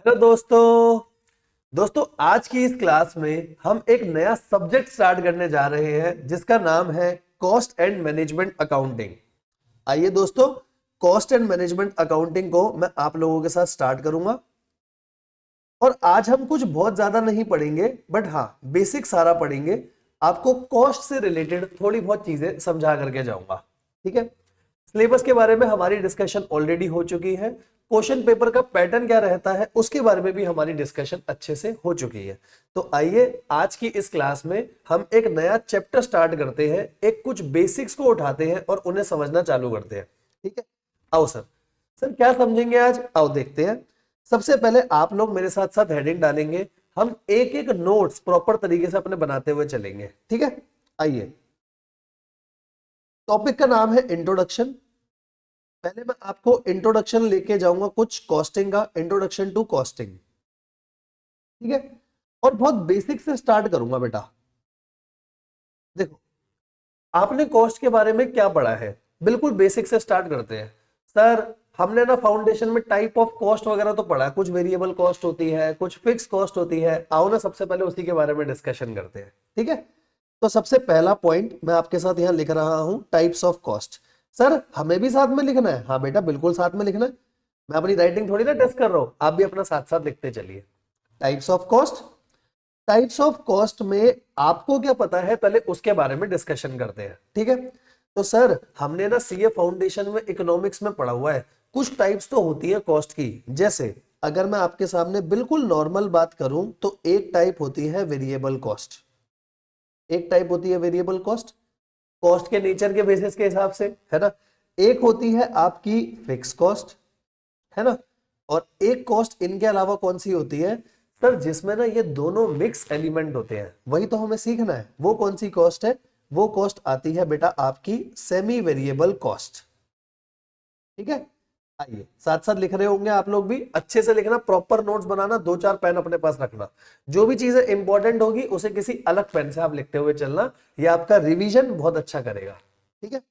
Hello दोस्तों। आज की इस क्लास में हम एक नया सब्जेक्ट स्टार्ट करने जा रहे हैं जिसका नाम है कॉस्ट एंड मैनेजमेंट अकाउंटिंग। आइए दोस्तों, कॉस्ट एंड मैनेजमेंट अकाउंटिंग को मैं आप लोगों के साथ स्टार्ट करूंगा। और आज हम कुछ बहुत ज्यादा नहीं पढ़ेंगे, बट हाँ बेसिक सारा पढ़ेंगे। आपको कॉस्ट से रिलेटेड थोड़ी बहुत चीजें समझा करके जाऊंगा। ठीक है। सिलेबस के बारे में हमारी डिस्कशन ऑलरेडी हो चुकी है। क्वेश्चन पेपर का पैटर्न क्या रहता है उसके बारे में भी हमारी डिस्कशन अच्छे से हो चुकी है। तो आइए आज की इस क्लास में हम एक नया चैप्टर स्टार्ट करते हैं, एक कुछ बेसिक्स को उठाते हैं और उन्हें समझना चालू करते हैं। ठीक है। आओ सर। सर क्या समझेंगे आज, आओ देखते हैं। सबसे पहले आप लोग मेरे साथ साथ हेडिंग डालेंगे। हम एक एक नोट्स प्रॉपर तरीके से अपने बनाते हुए चलेंगे। ठीक है। आइए, टॉपिक का नाम है इंट्रोडक्शन। पहले मैं आपको इंट्रोडक्शन लेके जाऊंगा कुछ कॉस्टिंग का, इंट्रोडक्शन टू कॉस्टिंग। ठीक है। और बहुत बेसिक से स्टार्ट करूंगा बेटा। देखो, आपने कॉस्ट के बारे में क्या पढ़ा है? बिल्कुल बेसिक से स्टार्ट करते हैं। सर हमने ना फाउंडेशन में टाइप ऑफ कॉस्ट वगैरह तो पढ़ा है, कुछ वेरिएबल कॉस्ट होती है, कुछ फिक्स कॉस्ट होती है। आओ ना सबसे पहले उसी के बारे में डिस्कशन करते हैं। ठीक है। तो सबसे पहला पॉइंट मैं आपके साथ यहां लिख रहा हूं, टाइप्स ऑफ कॉस्ट। सर हमें भी साथ में लिखना है? हाँ बेटा बिल्कुल साथ में लिखना है। मैं अपनी राइटिंग थोड़ी ना टेस्ट कर रहा हूं, आप भी अपना साथ साथ लिखते चलिए। Types of cost. Types of cost में आपको क्या पता है पहले उसके बारे में डिस्कशन करते हैं। ठीक है। तो सर हमने ना सीए फाउंडेशन में इकोनॉमिक्स में पढ़ा हुआ है, कुछ टाइप्स तो होती है कॉस्ट की। जैसे अगर मैं आपके सामने बिल्कुल नॉर्मल बात करूं तो एक टाइप होती है वेरिएबल कॉस्ट। एक टाइप होती है वेरिएबल कॉस्ट, कॉस्ट के नेचर के बेसिस के हिसाब से, है ना। एक होती है आपकी फिक्स कॉस्ट, है ना। और एक कॉस्ट इनके अलावा कौन सी होती है सर, जिसमें ना ये दोनों मिक्स एलिमेंट होते हैं, वही तो हमें सीखना है। वो कौन सी कॉस्ट है? वो कॉस्ट आती है बेटा आपकी सेमी वेरिएबल कॉस्ट। ठीक है। आइए, साथ साथ लिख रहे होंगे आप लोग भी, अच्छे से लिखना, प्रॉपर नोट्स बनाना, दो चार पेन अपने पास रखना। जो भी चीजें इंपॉर्टेंट होगी उसे किसी अलग पेन से आप लिखते हुए चलना, ये आपका रिवीजन बहुत अच्छा करेगा। ठीक है।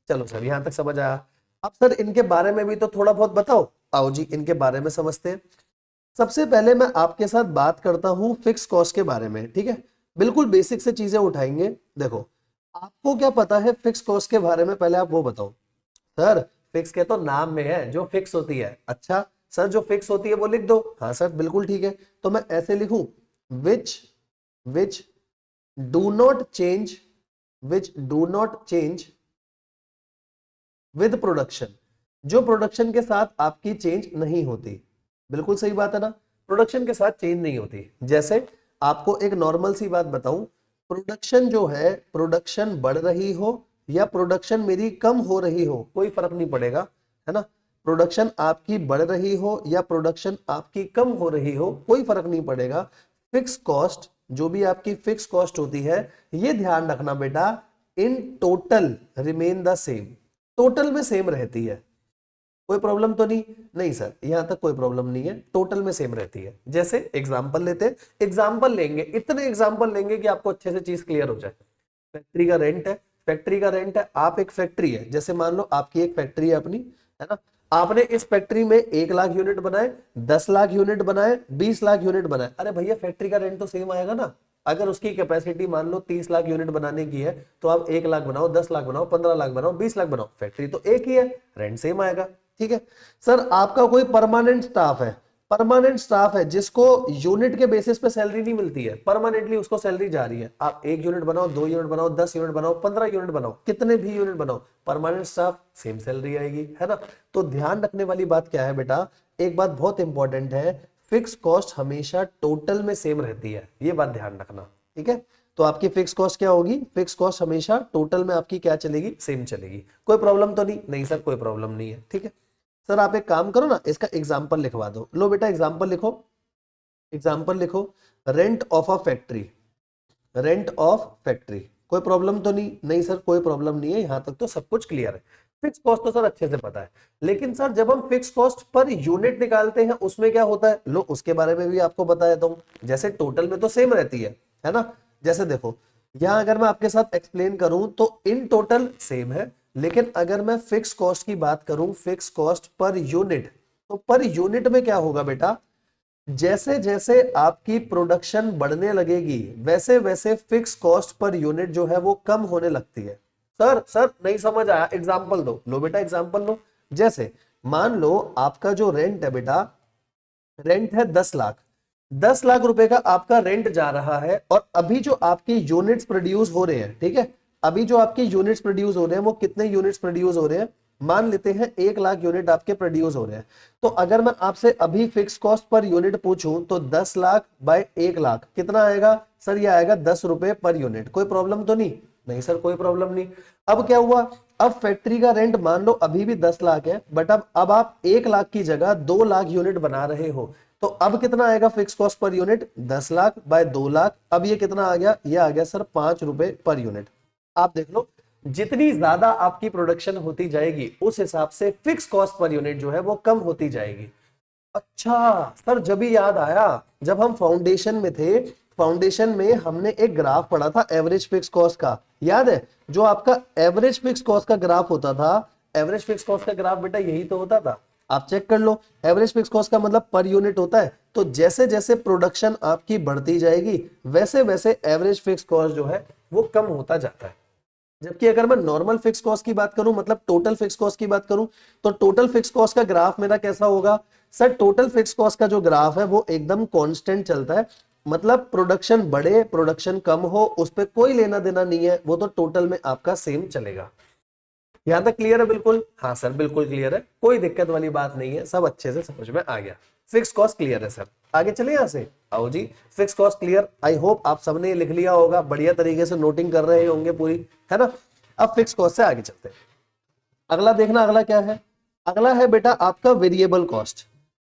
चलो सर यहां तक समझ आया। अब सर इनके बारे में भी तो थोड़ा बहुत बताओ। आओ जी इनके बारे में समझते हैं। सबसे पहले मैं आपके साथ बात करता हूं फिक्स कॉस्ट के बारे में। ठीक है। बिल्कुल बेसिक से चीजें उठाएंगे। देखो, आपको क्या पता है फिक्स कॉस्ट के बारे में, पहले आप वो बताओ। सर फिक्स के तो नाम में है, जो फिक्स होती है। अच्छा सर, जो फिक्स होती है वो लिख दो। हाँ सर बिल्कुल ठीक है। तो मैं ऐसे लिखूं, which which do not change, which do not change with production, जो प्रोडक्शन के साथ आपकी चेंज नहीं होती। बिल्कुल सही बात है ना, प्रोडक्शन के साथ चेंज नहीं होती। जैसे आपको एक नॉर्मल सी बात बताऊं, प्रोडक्शन जो है, प्रोडक्शन बढ़ रही हो या प्रोडक्शन मेरी कम हो रही हो, कोई फर्क नहीं पड़ेगा, है ना। प्रोडक्शन आपकी बढ़ रही हो या प्रोडक्शन आपकी कम हो रही हो, कोई फर्क नहीं पड़ेगा। फिक्स कॉस्ट, जो भी आपकी फिक्स कॉस्ट होती है, ये ध्यान रखना बेटा, in total remain the same, total में सेम रहती है। कोई प्रॉब्लम तो नहीं? नहीं सर यहां तक कोई प्रॉब्लम नहीं है, टोटल में सेम रहती है। जैसे एग्जांपल लेते हैं, एग्जांपल लेंगे, इतने एग्जांपल लेंगे कि आपको अच्छे से चीज क्लियर हो जाए। फैक्ट्री का रेंट है, फैक्ट्री का रेंट है। आप एक फैक्ट्री है, जैसे मान लो आपकी एक फैक्ट्री है अपनी, है ना। आपने इस फैक्ट्री में 1 लाख यूनिट बनाए, 10 लाख यूनिट बनाए, 20 लाख यूनिट बनाए, अरे भैया फैक्ट्री का रेंट तो सेम आएगा ना। अगर उसकी कैपेसिटी मान लो 30 लाख यूनिट बनाने की है, तो आप 1 लाख बनाओ, 10 लाख बनाओ, 15 लाख बनाओ, 20 लाख बनाओ, फैक्ट्री तो एक ही है, रेंट सेम आएगा। ठीक है। सर आपका कोई परमानेंट स्टाफ है, परमानेंट स्टाफ है जिसको यूनिट के बेसिस पे सैलरी नहीं मिलती है, परमानेंटली उसको सैलरी जा रही है। आप 1 यूनिट बनाओ, 2 यूनिट बनाओ, 10 यूनिट बनाओ, 15 यूनिट बनाओ, कितने भी यूनिट बनाओ, परमानेंट स्टाफ सेम सैलरी आएगी, है ना। तो ध्यान रखने वाली बात क्या है बेटा, एक बात बहुत इंपॉर्टेंट है, फिक्स कॉस्ट हमेशा टोटल में सेम रहती है, ये बात ध्यान रखना। ठीक है। तो आपकी फिक्स कॉस्ट क्या होगी? फिक्स कॉस्ट हमेशा टोटल में आपकी क्या चलेगी? सेम चलेगी। कोई प्रॉब्लम तो नहीं? नहीं सर कोई प्रॉब्लम नहीं है। ठीक है। सर आप एक काम करो ना, इसका एग्जाम्पल लिखवा दो। लो बेटा एग्जाम्पल लिखो, एग्जाम्पल लिखो। Rent of a factory, rent of factory, कोई प्रॉब्लम तो नहीं? नहीं सर कोई प्रॉब्लम नहीं है, यहां तक तो सब कुछ क्लियर है। फिक्स कॉस्ट तो सर अच्छे से पता है, लेकिन सर जब हम फिक्स कॉस्ट पर यूनिट निकालते हैं उसमें क्या होता है, लो उसके बारे में भी आपको बता देता हूं। जैसे टोटल में तो सेम रहती है ना। जैसे देखो, यहां अगर मैं आपके साथ एक्सप्लेन करूं तो इन टोटल सेम है, लेकिन अगर मैं फिक्स कॉस्ट की बात करूं, फिक्स कॉस्ट पर यूनिट, तो पर यूनिट में क्या होगा बेटा, जैसे जैसे आपकी प्रोडक्शन बढ़ने लगेगी वैसे वैसे फिक्स कॉस्ट पर यूनिट जो है वो कम होने लगती है। सर नहीं समझ आया, एग्जांपल दो। लो बेटा एग्जांपल लो। जैसे मान लो आपका जो रेंट है बेटा, रेंट है 10 लाख। 10 लाख रुपए का आपका रेंट जा रहा है, और अभी जो आपकी यूनिट्स प्रोड्यूस हो रहे हैं, ठीक है, अभी जो आपकी यूनिट्स प्रोड्यूस हो रहे हैं वो कितने यूनिट्स प्रोड्यूस हो रहे हैं, मान लेते हैं 1 लाख यूनिट आपके प्रोड्यूस हो रहे हैं। तो अगर मैं आपसे अभी फिक्स कॉस्ट पर यूनिट पूछूं तो 10 लाख बाय 1 लाख कितना आएगा सर? ये आएगा 10 रुपए पर यूनिट। कोई प्रॉब्लम तो नहीं? नहीं सर कोई प्रॉब्लम नहीं। अब क्या हुआ, अब फैक्ट्री का रेंट मान लो अभी भी 10 लाख है, बट अब आप 1 लाख की जगह 2 लाख यूनिट बना रहे हो, तो अब कितना आएगा fix cost per unit? 10 lakh by 2 lakh. अब ये कितना आ गया? ये आ गया सर 5 रुपए पर यूनिट। आप देख लो, जितनी ज्यादा आपकी प्रोडक्शन होती जाएगी उस हिसाब से फिक्स कॉस्ट पर यूनिट जो है वो कम होती जाएगी। अच्छा सर, जब भी याद आया, जब हम फाउंडेशन में थे, फाउंडेशन में हमने एक ग्राफ पढ़ा था एवरेज फिक्स कॉस्ट का, याद है? जो आपका एवरेज फिक्स कॉस्ट का ग्राफ होता था, एवरेज फिक्स कॉस्ट का ग्राफ बेटा यही तो होता था। आप चेक कर लो, एवरेज फिक्स कॉस्ट का मतलब पर यूनिट होता है। तो जैसे जैसे प्रोडक्शन आपकी बढ़ती जाएगी वैसे वैसे एवरेज फिक्स कॉस्ट जो है वो कम होता जाता है। जबकि अगर मैं नॉर्मल फिक्स कॉस्ट की बात करूं, मतलब टोटल फिक्स कॉस्ट की बात करूं, तो टोटल फिक्स कॉस्ट का ग्राफ मेरा कैसा होगा सर? टोटल फिक्स कॉस्ट का जो ग्राफ है वो एकदम कांस्टेंट चलता है। मतलब प्रोडक्शन बढ़े प्रोडक्शन कम हो उस पर कोई लेना देना नहीं है, वो तो टोटल में आपका सेम चलेगा। यहां तक क्लियर है? बिल्कुल हाँ सर बिल्कुल क्लियर है, कोई दिक्कत वाली बात नहीं है, सब अच्छे से समझ में आ गया। फिक्स कॉस्ट क्लियर है सर। आगे चले यहां से, आओ जी। Fix cost clear, I hope आप सबने लिख लिया होगा, बढ़िया तरीके से नोटिंग कर रहे होंगे पूरी, है ना? अब फिक्स कॉस्ट से आगे चलते हैं। अगला देखना, अगला क्या है? अगला है बेटा आपका वेरिएबल कॉस्ट।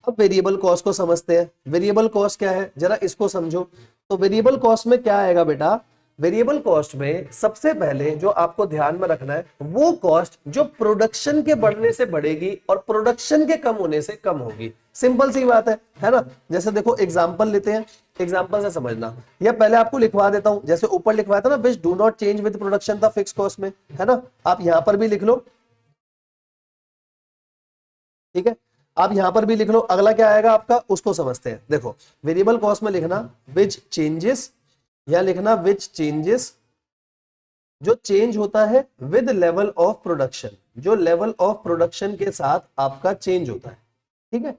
अब वेरिएबल कॉस्ट को समझते हैं। वेरिएबल कॉस्ट क्या है जरा इसको समझो। तो वेरिएबल कॉस्ट में क्या आएगा बेटा? वेरिएबल कॉस्ट में सबसे पहले जो आपको ध्यान में रखना है वो कॉस्ट जो प्रोडक्शन के बढ़ने से बढ़ेगी और प्रोडक्शन के कम होने से कम होगी। सिंपल सी बात है ना? जैसे देखो एग्जांपल लेते हैं, एग्जांपल से समझना, या पहले आपको लिखवा देता हूं, जैसे ऊपर लिखवाया था ना, विच do not change with production था फिक्स कॉस्ट में, है ना? आप यहां पर भी लिख लो, ठीक है? आप यहां पर भी लिख लो। अगला क्या आएगा आपका उसको समझते हैं। देखो वेरिएबल कॉस्ट में लिखना विच चेंजेस, या लिखना विच चेंजेस जो चेंज होता है विद लेवल ऑफ प्रोडक्शन, जो लेवल ऑफ प्रोडक्शन के साथ आपका चेंज होता है। ठीक है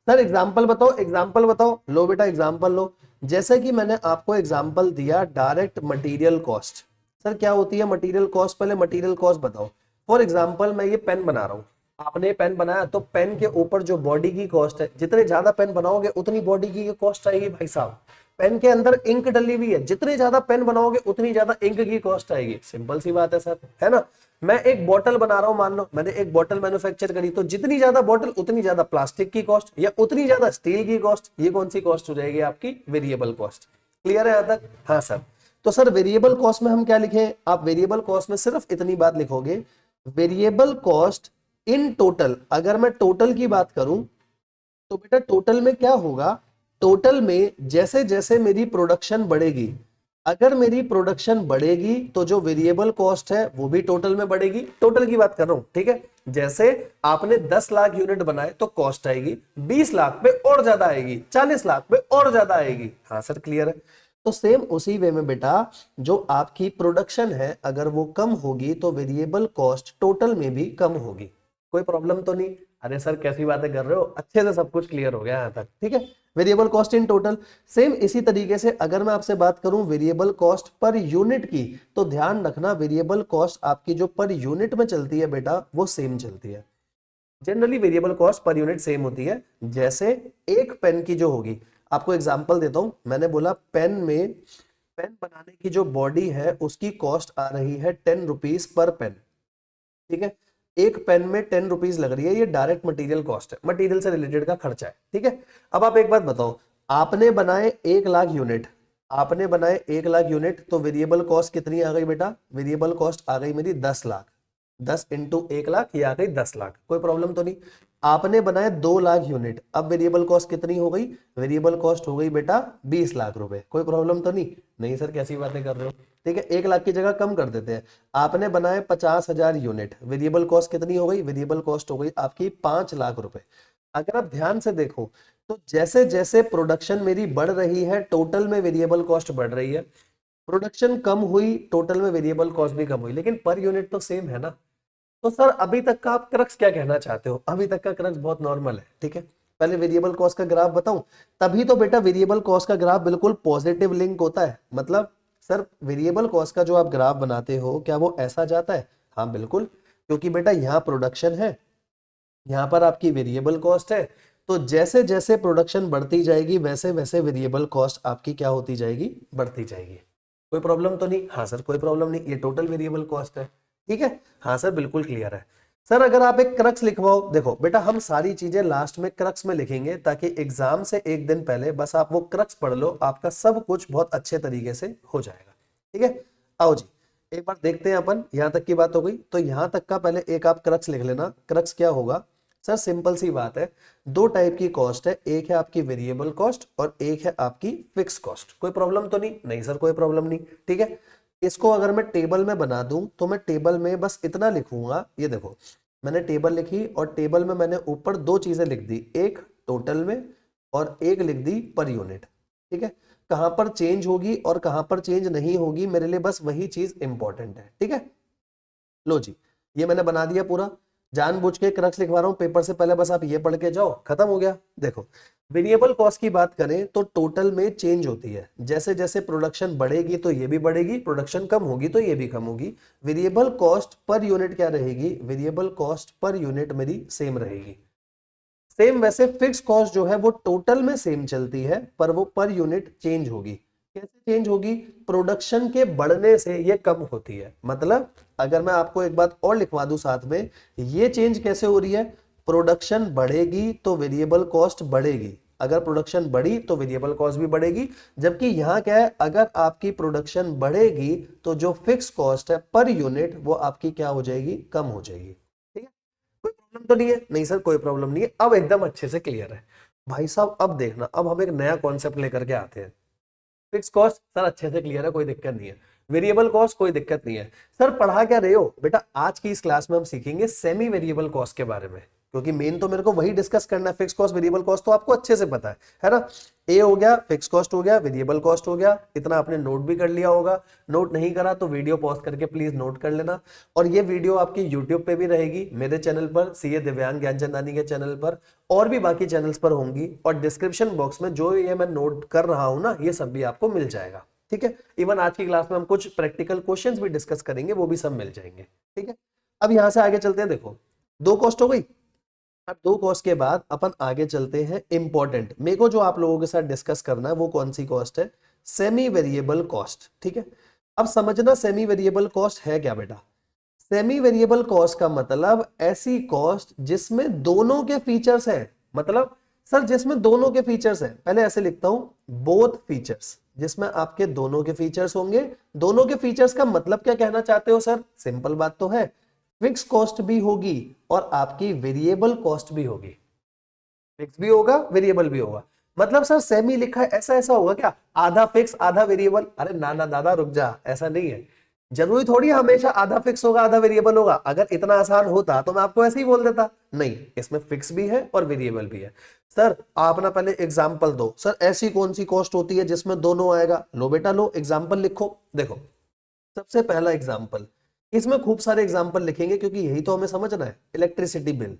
सर, एग्जांपल बताओ, एग्जांपल बताओ। लो बेटा एग्जांपल लो। जैसे कि मैंने आपको एग्जांपल दिया डायरेक्ट मटेरियल कॉस्ट। सर क्या होती है मटेरियल कॉस्ट? पहले मटेरियल कॉस्ट बताओ। फॉर एग्जांपल मैं ये पेन बना रहा हूं, आपने पेन बनाया, तो पेन के ऊपर जो बॉडी की कॉस्ट है, जितने ज्यादा पेन बनाओगे उतनी बॉडी की कॉस्ट आएगी भाई साहब। पेन के अंदर इंक डली हुई है, जितने ज्यादा पेन बनाओगे उतनी ज्यादा इंक की कॉस्ट आएगी। सिंपल सी बात है सर, है ना? मैं एक बोतल बना रहा हूं, मान लो मैंने एक बोतल मैन्युफैक्चर करी, तो जितनी ज्यादा बोतल उतनी ज्यादा प्लास्टिक की कॉस्ट, या उतनी ज्यादा स्टील की कॉस्ट। ये कौन सी कॉस्ट हो जाएगी? आपकी वेरिएबल कॉस्ट। क्लियर है यहां तक? हाँ सर। तो सर वेरिएबल कॉस्ट में हम क्या लिखें? आप वेरिएबल कॉस्ट में सिर्फ इतनी बात लिखोगे, वेरिएबल कॉस्ट इन टोटल। अगर मैं टोटल की बात करूं तो बेटा टोटल में क्या होगा? टोटल में जैसे जैसे मेरी प्रोडक्शन बढ़ेगी, अगर मेरी प्रोडक्शन बढ़ेगी तो जो वेरिएबल कॉस्ट है वो भी टोटल में बढ़ेगी। टोटल की बात कर रहा हूं, ठीक है? जैसे आपने 10 लाख यूनिट बनाए तो कॉस्ट आएगी 20 लाख पे और ज्यादा आएगी, 40 लाख पे और ज्यादा आएगी। हाँ सर क्लियर है? तो सेम उसी वे में बेटा जो आपकी प्रोडक्शन है अगर वो कम होगी तो वेरिएबल कॉस्ट टोटल में भी कम होगी। कोई प्रॉब्लम तो नहीं? अरे सर कैसी बातें कर रहे हो, अच्छे से सब कुछ क्लियर हो गया यहां तक, ठीक है? Variable cost in total. Same इसी तरीके से अगर मैं आपसे बात करूं वेरिएबल कॉस्ट पर यूनिट की, तो ध्यान रखना वेरिएबल कॉस्ट आपकी जो पर यूनिट में चलती है बेटा वो सेम चलती है। Generally variable cost per unit same होती है। जैसे एक पेन की जो होगी, आपको एग्जांपल देता हूं, मैंने बोला पेन में, पेन बनाने की जो बॉडी है उसकी कॉस्ट आ रही है 10 रुपीज पर पेन। ठीक है, एक पेन में 10 रुपीज लग रही है, ये डायरेक्ट मटेरियल कॉस्ट है, मटेरियल से रिलेटेड का खर्चा है। ठीक है, अब आप एक बात बताओ, आपने बनाए 1 लाख यूनिट, आपने बनाए 1 लाख यूनिट, तो वेरिएबल कॉस्ट कितनी आ गई बेटा? वेरिएबल कॉस्ट आ गई मेरी 10 लाख। 10 इंटू 1 लाख, ये आ गई 10 लाख। कोई प्रॉब्लम तो नहीं? आपने बनाए 2 लाख यूनिट, अब वेरिएबल कॉस्ट कितनी हो गई? वेरिएबल कॉस्ट हो गई बेटा 20 लाख रुपए। कोई प्रॉब्लम तो नहीं? नहीं सर कैसी बातें कर रहे हो? ठीक है, 1 लाख की जगह कम कर देते हैं। आपने बनाए 50,000 यूनिट, वेरिएबल कॉस्ट कितनी हो गई? वेरिएबल कॉस्ट हो गई आपकी 5 लाख रुपए। अगर आप ध्यान से देखो तो जैसे जैसे प्रोडक्शन मेरी बढ़ रही है टोटल में वेरिएबल कॉस्ट बढ़ रही है, प्रोडक्शन कम हुई टोटल में वेरिएबल कॉस्ट भी कम हुई, लेकिन पर यूनिट तो सेम है ना। तो सर अभी तक का आप क्रक्स क्या कहना चाहते हो? अभी तक का क्रक्स बहुत नॉर्मल है, ठीक है। पहले वेरिएबल कॉस्ट का ग्राफ बताऊं, तभी तो बेटा वेरिएबल कॉस्ट का ग्राफ बिल्कुल पॉजिटिव लिंक होता है। मतलब सर वेरिएबल कॉस्ट का जो आप ग्राफ बनाते हो क्या वो ऐसा जाता है? हाँ बिल्कुल, क्योंकि बेटा यहाँ प्रोडक्शन है, यहाँ पर आपकी वेरिएबल कॉस्ट है, तो जैसे जैसे प्रोडक्शन बढ़ती जाएगी वैसे वैसे वेरिएबल कॉस्ट आपकी क्या होती जाएगी? बढ़ती जाएगी। कोई प्रॉब्लम तो नहीं? हाँ सर कोई प्रॉब्लम नहीं, ये टोटल वेरिएबल कॉस्ट है, ठीक है। हाँ सर बिल्कुल क्लियर है। सर अगर आप एक क्रक्स लिखवाओ, देखो बेटा हम सारी चीजें लास्ट में क्रक्स में लिखेंगे ताकि एग्जाम से एक दिन पहले बस आप वो क्रक्स पढ़ लो, आपका सब कुछ बहुत अच्छे तरीके से हो जाएगा, ठीक है। आओ जी एक बार देखते हैं अपन, यहां तक की बात हो गई तो यहां तक का पहले एक आप क्रक्स लिख लेना। क्रक्स क्या होगा? सर सिंपल सी बात है, दो टाइप की कॉस्ट है, एक है आपकी वेरिएबल कॉस्ट और एक है आपकी फिक्स कॉस्ट। कोई प्रॉब्लम तो नहीं? नहीं सर कोई प्रॉब्लम नहीं, ठीक है। इसको अगर मैं टेबल में बना दूं तो मैं टेबल में बस इतना लिखूंगा, ये देखो मैंने टेबल लिखी और टेबल में मैंने ऊपर दो चीजें लिख दी, एक टोटल में और एक लिख दी पर यूनिट, ठीक है। कहां पर चेंज होगी और कहां पर चेंज नहीं होगी मेरे लिए बस वही चीज इंपॉर्टेंट है, ठीक है। लो जी ये मैंने बना दिया पूरा, जानबूझ के क्रक्स लिखवा रहा हूं पेपर से पहले, बस आप ये पढ़ के जाओ, खत्म हो गया। देखो वेरिएबल कॉस्ट की बात करें तो टोटल में चेंज होती है, जैसे जैसे प्रोडक्शन बढ़ेगी तो ये भी बढ़ेगी, प्रोडक्शन कम होगी तो ये भी कम होगी। वेरिएबल कॉस्ट पर यूनिट क्या रहेगी? वेरिएबल कॉस्ट पर यूनिट मेरी सेम रहेगी। सेम वैसे फिक्स कॉस्ट जो है वो टोटल में सेम चलती है पर वो पर यूनिट चेंज होगी। कैसे चेंज होगी? प्रोडक्शन के बढ़ने से ये कम होती है। मतलब अगर मैं आपको एक बात और लिखवा दूं साथ में, ये चेंज कैसे हो रही है? प्रोडक्शन बढ़ेगी तो वेरिएबल कॉस्ट बढ़ेगी, अगर प्रोडक्शन बढ़ी तो वेरिएबल कॉस्ट भी बढ़ेगी। जबकि यहां क्या है, अगर आपकी प्रोडक्शन बढ़ेगी तो जो फिक्स कॉस्ट है पर यूनिट वो आपकी क्या हो जाएगी? कम हो जाएगी, ठीक है। कोई प्रॉब्लम तो नहीं है? नहीं सर कोई प्रॉब्लम नहीं है, अब एकदम अच्छे से क्लियर है। भाई साहब अब देखना, अब हम एक नया कॉन्सेप्ट लेकर के आते हैं। फिक्स कॉस्ट सर अच्छे से क्लियर है, कोई दिक्कत नहीं है। वेरिएबल कॉस्ट कोई दिक्कत नहीं है। सर पढ़ा क्या रहे हो बेटा? आज की इस क्लास में हम सीखेंगे सेमी वेरिएबल कॉस्ट के बारे में, क्योंकि मेन तो मेरे को वही डिस्कस करना है। फिक्स कॉस्ट वेरिएबल कॉस्ट तो आपको अच्छे से पता है ना। ए हो गया, फिक्स कॉस्ट हो गया, वेरिएबल कॉस्ट हो गया, इतना आपने नोट भी कर लिया होगा। नोट नहीं करा तो वीडियो पॉज करके प्लीज नोट कर लेना। और ये वीडियो आपकी यूट्यूब पे भी रहेगी, मेरे चैनल पर सीए दिव्यांग ज्ञानचंदानी के चैनल पर, और भी बाकी चैनल्स पर होंगी। और डिस्क्रिप्शन बॉक्स में जो ये मैं नोट कर रहा हूं ना, ये सब भी आपको मिल जाएगा, ठीक है। इवन आज की क्लास में हम कुछ प्रैक्टिकल क्वेश्चंस भी डिस्कस करेंगे, वो भी सब मिल जाएंगे, ठीक है। अब यहां से आगे चलते हैं। देखो दो कॉस्ट हो गई, अब दो कॉस्ट के बाद अपन आगे चलते हैं। इंपॉर्टेंट मेरे को जो आप लोगों के साथ डिस्कस करना है वो कौन सी कॉस्ट है? सेमी वेरिएबल कॉस्ट, ठीक है। अब समझना सेमी वेरिएबल कॉस्ट है क्या बेटा। सेमी वेरिएबल कॉस्ट का मतलब ऐसी कॉस्ट जिसमें दोनों के फीचर्स हैं। मतलब सर जिसमें दोनों के फीचर्स हैं, पहले ऐसे लिखता हूं, बोथ फीचर्स, जिसमें आपके दोनों के फीचर्स होंगे। दोनों के फीचर्स का मतलब क्या कहना चाहते हो सर? सिंपल बात तो है, फिक्स कॉस्ट भी होगी और आपकी वेरिएबल कॉस्ट भी होगी। फिक्स भी होगा, वेरिएबल भी होगा। मतलब सर सेमी लिखा है, ऐसा ऐसा होगा क्या आधा फिक्स आधा वेरिएबल? अरे ना ना दादा रुक जा, ऐसा नहीं है। जरूरी थोड़ी हमेशा आधा फिक्स होगा आधा वेरिएबल होगा। अगर इतना आसान होता तो मैं आपको ऐसे ही बोल देता। नहीं, इसमें फिक्स भी है और वेरिएबल भी है। सर आप ना पहले एग्जांपल दो, सर ऐसी कौन सी कॉस्ट होती है जिसमें दोनों आएगा? लो बेटा लो एग्जांपल लिखो। देखो सबसे पहला एग्जांपल, इसमें खूब सारे एग्जांपल लिखेंगे क्योंकि यही तो हमें समझना है। Electricity bill.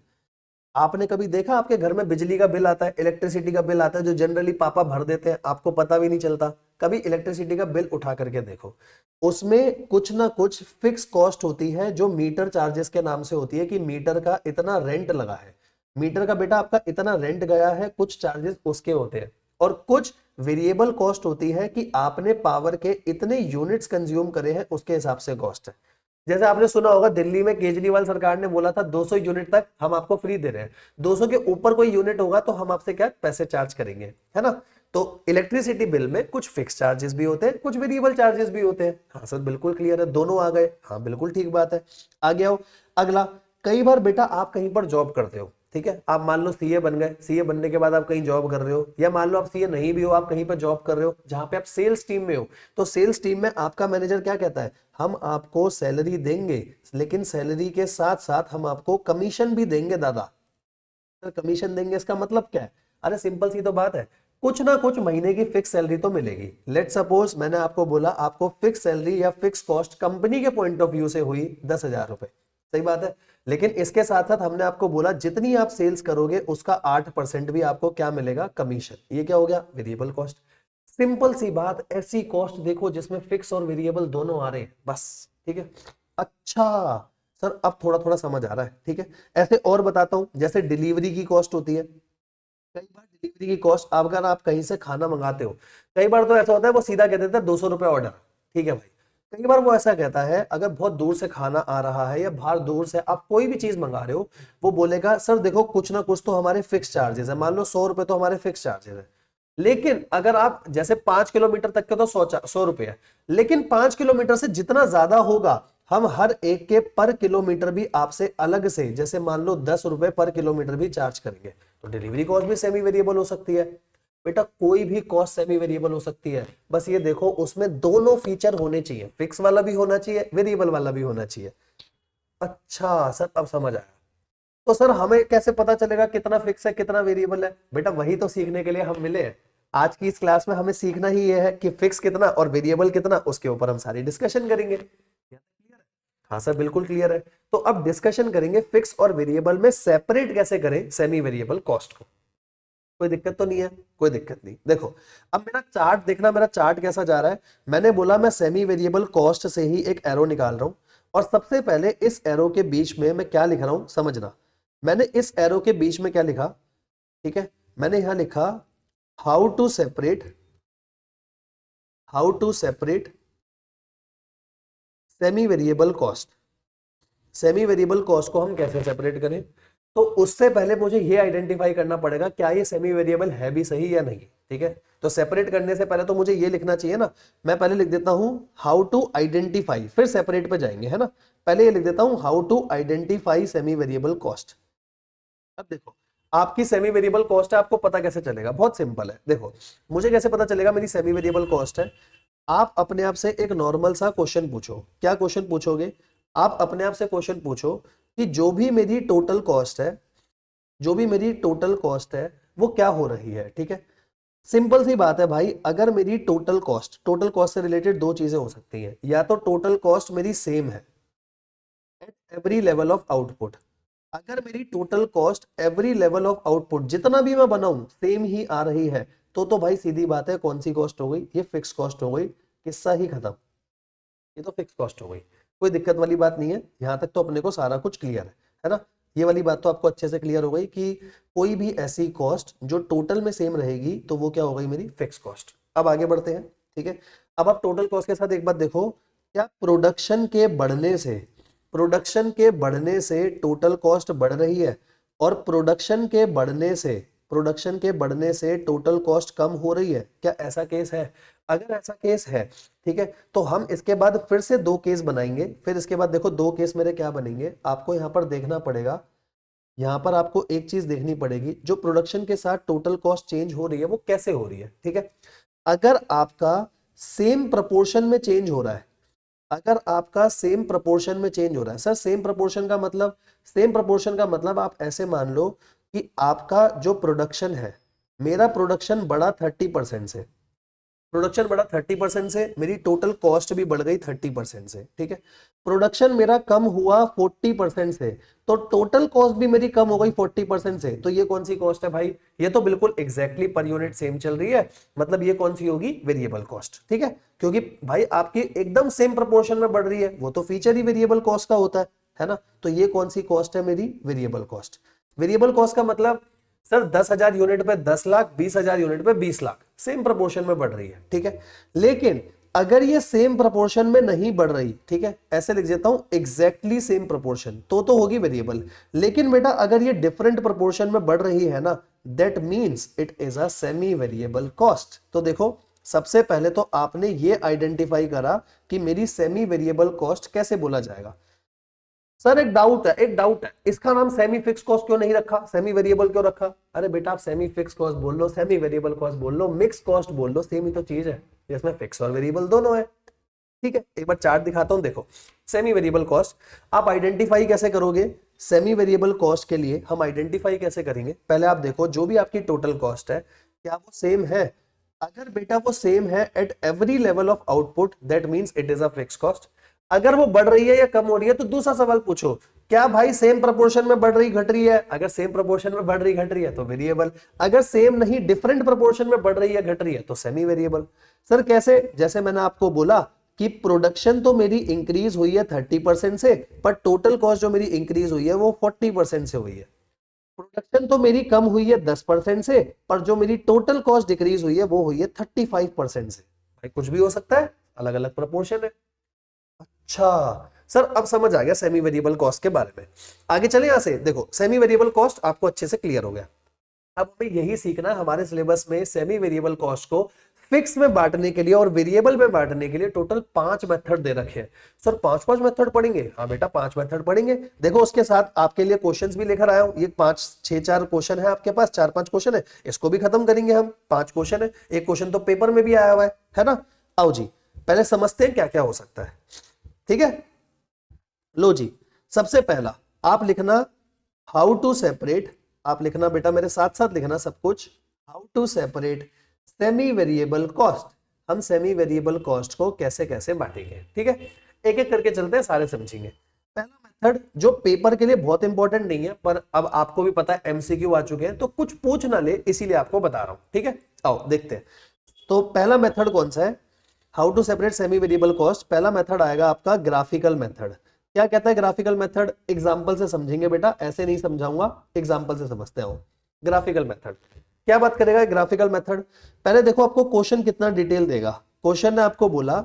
आपने कभी देखा आपके घर में बिजली का बिल आता है, इलेक्ट्रिसिटी का बिल आता है, जो जनरली पापा भर देते हैं, आपको पता भी नहीं चलता। कभी इलेक्ट्रिसिटी का बिल उठा करके देखो, उसमें कुछ ना कुछ फिक्स कॉस्ट होती है जो मीटर चार्जेस के नाम से होती है, कि मीटर का इतना रेंट लगा है, मीटर का बेटा आपका इतना रेंट गया है, कुछ चार्जेस उसके होते हैं। और कुछ वेरिएबल कॉस्ट होती है कि आपने पावर के इतने यूनिट्स कंज्यूम करे हैं, उसके हिसाब से कॉस्ट है। जैसे आपने सुना होगा दिल्ली में केजरीवाल सरकार ने बोला था 200 यूनिट तक हम आपको फ्री दे रहे हैं, 200 के ऊपर कोई यूनिट होगा तो हम आपसे क्या पैसे चार्ज करेंगे, है ना। तो इलेक्ट्रिसिटी बिल में कुछ फिक्स चार्जेस भी होते हैं, कुछ वेरिएबल चार्जेस भी होते हैं। हाँ सर बिल्कुल क्लियर है, दोनों आ गए, हाँ बिल्कुल ठीक बात है। आगे आओ अगला। कई बार बेटा आप कहीं पर जॉब करते हो, ठीक है, आप मान लो सीए बन गए, सीए बनने के बाद आप कहीं जॉब कर रहे हो, या मान लो आप सीए नहीं भी हो, आप कहीं पर जॉब कर रहे हो जहां पे आप सेल्स टीम में हो। तो सेल्स टीम में आपका मैनेजर क्या कहता है? हम आपको सैलरी देंगे, लेकिन सैलरी के साथ साथ हम आपको कमीशन भी देंगे दादा। सर कमीशन देंगे इसका मतलब क्या है? अरे सिंपल सी तो बात है, कुछ ना कुछ महीने की फिक्स सैलरी तो मिलेगी। लेट सपोज मैंने आपको बोला आपको फिक्स सैलरी या फिक्स कॉस्ट कंपनी के पॉइंट ऑफ व्यू से हुई 10,000 रुपए, सही बात है। लेकिन इसके साथ साथ हमने आपको बोला जितनी आप सेल्स करोगे उसका 8% भी आपको क्या मिलेगा? कमीशन। ये क्या हो गया? Variable cost. सिंपल सी बात, ऐसी कॉस्ट देखो जिसमें फिक्स और वेरिएबल दोनों आ रहे हैं, बस। ठीक है, अच्छा सर अब थोड़ा थोड़ा समझ आ रहा है। ठीक है, ऐसे और बताता हूं, जैसे डिलीवरी की कॉस्ट होती है। कई बार डिलीवरी की कॉस्ट, अगर आप कहीं से खाना मंगाते हो, कई बार तो ऐसा होता है वो सीधा कह देता है 200 रुपए ऑर्डर। ठीक है भाई, कई बार वो ऐसा कहता है अगर बहुत दूर से खाना आ रहा है या बाहर दूर से आप कोई भी चीज मंगा रहे हो, वो बोलेगा सर देखो कुछ ना कुछ तो हमारे फिक्स चार्जेस है, मान लो 100 रुपए तो हमारे फिक्स चार्जेस है। लेकिन अगर आप जैसे 5 किलोमीटर तक के तो 100 रुपए है, लेकिन 5 किलोमीटर से जितना ज्यादा होगा हम हर एक के पर किलोमीटर भी आपसे अलग से, जैसे मान लो 10 रुपए पर किलोमीटर भी चार्ज करेंगे। तो डिलीवरी कॉस्ट भी सेमी वेरिएबल हो सकती है। बेटा कोई भी कॉस्ट सेमी वेरिएबल हो सकती है, बस ये देखो उसमें दोनों फीचर होने चाहिए, फिक्स वाला भी होना चाहिए, वेरिएबल वाला भी होना चाहिए। अच्छा सर अब समझ आया। तो सर हमें कैसे पता चलेगा कितना फिक्स है कितना वेरिएबल है? बेटा वही तो सीखने के लिए हम मिले हैं। आज की इस क्लास में हमें सीखना ही यह है कि फिक्स कितना और वेरिएबल कितना, उसके ऊपर हम सारी डिस्कशन करेंगे। हाँ सर बिल्कुल क्लियर है। तो अब डिस्कशन करेंगे फिक्स और वेरिएबल में सेपरेट कैसे करें सेमी वेरिएबल कॉस्ट को। कोई दिक्कत तो नहीं है? कोई दिक्कत नहीं। देखो अब मेरा चार्ट देखना, मेरा चार्ट कैसा जा रहा है। मैंने बोला मैं सेमी वेरिएबल कॉस्ट से ही एक एरो निकाल रहा हूं, और सबसे पहले इस एरो के बीच में मैं क्या लिख रहा हूं समझना। मैंने इस एरो के बीच में क्या लिखा? ठीक है, मैंने यहां लिखा how to separate semi variable cost. Semi variable cost को हम कैसे सेपरेट करें? तो उससे पहले मुझे ये आइडेंटिफाई करना पड़ेगा क्या ये सेमी वेरिएबल है भी सही या नहीं। ठीक है, तो सेपरेट करने से पहले तो मुझे ये लिखना चाहिए ना। मैं पहले लिख देता हूं हाउ टू आइडेंटिफाई, फिर सेपरेट पे जाएंगे, है ना। पहले ये लिख देता हूं how to identify semi variable cost. अब देखो आपकी सेमी वेरिएबल कॉस्ट है, आपको पता कैसे चलेगा? बहुत सिंपल है। देखो मुझे कैसे पता चलेगा मेरी सेमी वेरिएबल कॉस्ट है? आप अपने आप से एक नॉर्मल सा क्वेश्चन पूछो। क्या क्वेश्चन पूछोगे? आप अपने आप से क्वेश्चन पूछो कि जो भी मेरी टोटल कॉस्ट है, जो भी मेरी टोटल कॉस्ट है वो क्या हो रही है। ठीक है, सिंपल सी बात है भाई, अगर मेरी टोटल कॉस्ट से रिलेटेड दो चीजें हो सकती हैं, या तो टोटल कॉस्ट मेरी सेम है at every level of output. अगर मेरी total cost every level of output जितना भी मैं बनाऊं सेम ही आ रही है, तो भाई सीधी बात है कौन सी कॉस्ट हो गई? ये फिक्स कॉस्ट हो गई। किस्सा ही खत्म, ये तो फिक्स कॉस्ट हो गई। कोई दिक्कत वाली बात नहीं है, यहां तक तो अपने को सारा कुछ क्लियर है ना। ये वाली बात तो आपको अच्छे से क्लियर हो गई कि कोई भी ऐसी कॉस्ट जो टोटल में सेम रहेगी तो वो क्या हो गई? मेरी फिक्स कॉस्ट। अब आगे बढ़ते हैं। ठीक है, अब आप टोटल कॉस्ट के साथ एक बात देखो, क्या प्रोडक्शन के बढ़ने से टोटल कॉस्ट बढ़ रही है, और प्रोडक्शन के बढ़ने से टोटल कॉस्ट कम हो रही है? क्या ऐसा केस है? अगर ऐसा केस है, ठीक है, तो हम इसके बाद फिर से दो केस बनाएंगे। फिर इसके बाद देखो दो केस मेरे क्या बनेंगे, आपको यहां पर देखना पड़ेगा। यहां पर आपको एक चीज देखनी पड़ेगी, जो प्रोडक्शन के साथ टोटल कॉस्ट चेंज हो रही है वो कैसे हो रही है। ठीक है, अगर आपका सेम प्रपोर्शन में चेंज हो रहा है, अगर आपका सेम प्रपोर्शन में चेंज हो रहा है, सर सेम प्रपोर्शन का मतलब, आप ऐसे मान लो कि आपका जो प्रोडक्शन है, मेरा प्रोडक्शन बढ़ा 30% से, मेरी टोटल कॉस्ट भी बढ़ गई 30% से। ठीक है, प्रोडक्शन मेरा कम हुआ 40% से, तो टोटल कॉस्ट भी मेरी कम हो गई 40% से। तो ये कौन सी कॉस्ट है भाई? ये तो बिल्कुल एग्जैक्टली पर यूनिट सेम चल रही है, मतलब ये कौन सी होगी? Variable cost. ठीक है, क्योंकि भाई आपकी एकदम सेम प्रोपोर्शन में बढ़ रही है, वो तो फीचर ही वेरिएबल कॉस्ट का होता है ना। तो ये कौन सी कॉस्ट है? मेरी वेरिएबल कॉस्ट। वेरिएबल कॉस्ट का मतलब सर 10,000 यूनिट पे 10 लाख, 20,000 यूनिट पे 20 लाख, सेम प्रोपोर्शन में बढ़ रही है। ठीक है, लेकिन अगर ये सेम प्रोपोर्शन में नहीं बढ़ रही, ठीक है, ऐसे लिख देता हूं एग्जैक्टली सेम प्रोपोर्शन, तो होगी वेरिएबल। लेकिन बेटा अगर ये डिफरेंट प्रोपोर्शन में बढ़ रही है ना, that means it is a semi variable cost. तो देखो सबसे पहले तो आपने ये आइडेंटिफाई करा कि मेरी सेमी वेरिएबल कॉस्ट कैसे बोला जाएगा। सर एक डाउट है, इसका नाम सेमी फिक्स कॉस्ट क्यों नहीं रखा, सेमी वेरिएबल क्यों रखा? अरे बेटा आप सेमी फिक्स कॉस्ट बोल लो, सेमी वेरिएबल कॉस्ट बोल लो, मिक्स कॉस्ट बोल लो, सेम ही तो चीज है, जिसमें फिक्स और वेरिएबल दोनों है। ठीक है, एक बार चार्ट दिखाता हूं, देखो सेमी वेरिएबल कॉस्ट आप आइडेंटिफाई कैसे करोगे? सेमी वेरिएबल कॉस्ट के लिए हम आइडेंटिफाई कैसे करेंगे? पहले आप देखो जो भी आपकी टोटल कॉस्ट है क्या वो सेम है? अगर बेटा वो सेम है at every level of output, that means it is a fix cost. अगर वो बढ़ रही है या कम हो रही है तो दूसरा सवाल पूछो, क्या भाई सेम प्रोपोर्शन में बढ़ रही घट रही है? अगर सेम प्रोपोर्शन में बढ़ रही घट रही है तो वेरिएबल, अगर सेम नहीं डिफरेंट प्रोपोर्शन में बढ़ रही है घट रही है तो सेमी वेरिएबल। सर कैसे? जैसे मैंने आपको बोला कि प्रोडक्शन तो मेरी इंक्रीज हुई है 30% से, पर टोटल कॉस्ट जो मेरी इंक्रीज हुई है वो 40% से हुई है। प्रोडक्शन तो मेरी कम हुई है 10% से, पर जो मेरी टोटल कॉस्ट डिक्रीज हुई है वो हुई है 35% से। भाई कुछ भी हो सकता है, अलग अलग प्रोपोर्शन है। अच्छा सर, अब समझ आ गया सेमी वेरिएबल कॉस्ट के बारे में। आगे चले यहां से, देखो सेमी वेरिएबल कॉस्ट आपको अच्छे से क्लियर हो गया। अब हमें यही सीखना है, हमारे सिलेबस में सेमी वेरिएबल कॉस्ट को फिक्स में बांटने के लिए और वेरिएबल में बांटने के लिए टोटल 5 मेथड दे रखे हैं। सर 5 मेथड पढ़ेंगे? हाँ बेटा 5 मेथड पढ़ेंगे। देखो उसके साथ आपके लिए क्वेश्चंस भी लेकर आया हूं, ये 5-6-4 क्वेश्चन है आपके पास, 4-5 क्वेश्चन है, इसको भी खत्म करेंगे हम। 5 क्वेश्चन है, एक क्वेश्चन तो पेपर में भी आया हुआ है ना। आओ जी पहले समझते हैं क्या क्या हो सकता है, ठीक है। लो जी, सबसे पहला आप लिखना हाउ टू सेपरेट, आप लिखना बेटा मेरे साथ साथ लिखना सब कुछ, how to separate semi variable cost. हम सेमी वेरिएबल कॉस्ट को कैसे कैसे बांटेंगे, ठीक है, एक एक करके चलते हैं, सारे समझेंगे। पहला मेथड जो पेपर के लिए बहुत इंपॉर्टेंट नहीं है, पर अब आपको भी पता है एमसीक्यू आ चुके हैं तो कुछ पूछ ना ले, इसीलिए आपको बता रहा हूं, ठीक है। आओ देखते हैं। तो पहला मेथड कौन सा है? How to separate semi variable cost. पहला मेथड आएगा आपका ग्राफिकल मेथड। क्या कहता है ग्राफिकल मेथड? एग्जांपल से समझेंगे बेटा, ऐसे नहीं समझाऊंगा, एग्जांपल से समझते हो। ग्राफिकल मेथड क्या बात करेगा ग्राफिकल मेथड? पहले देखो आपको क्वेश्चन कितना डिटेल देगा। क्वेश्चन ने आपको बोला,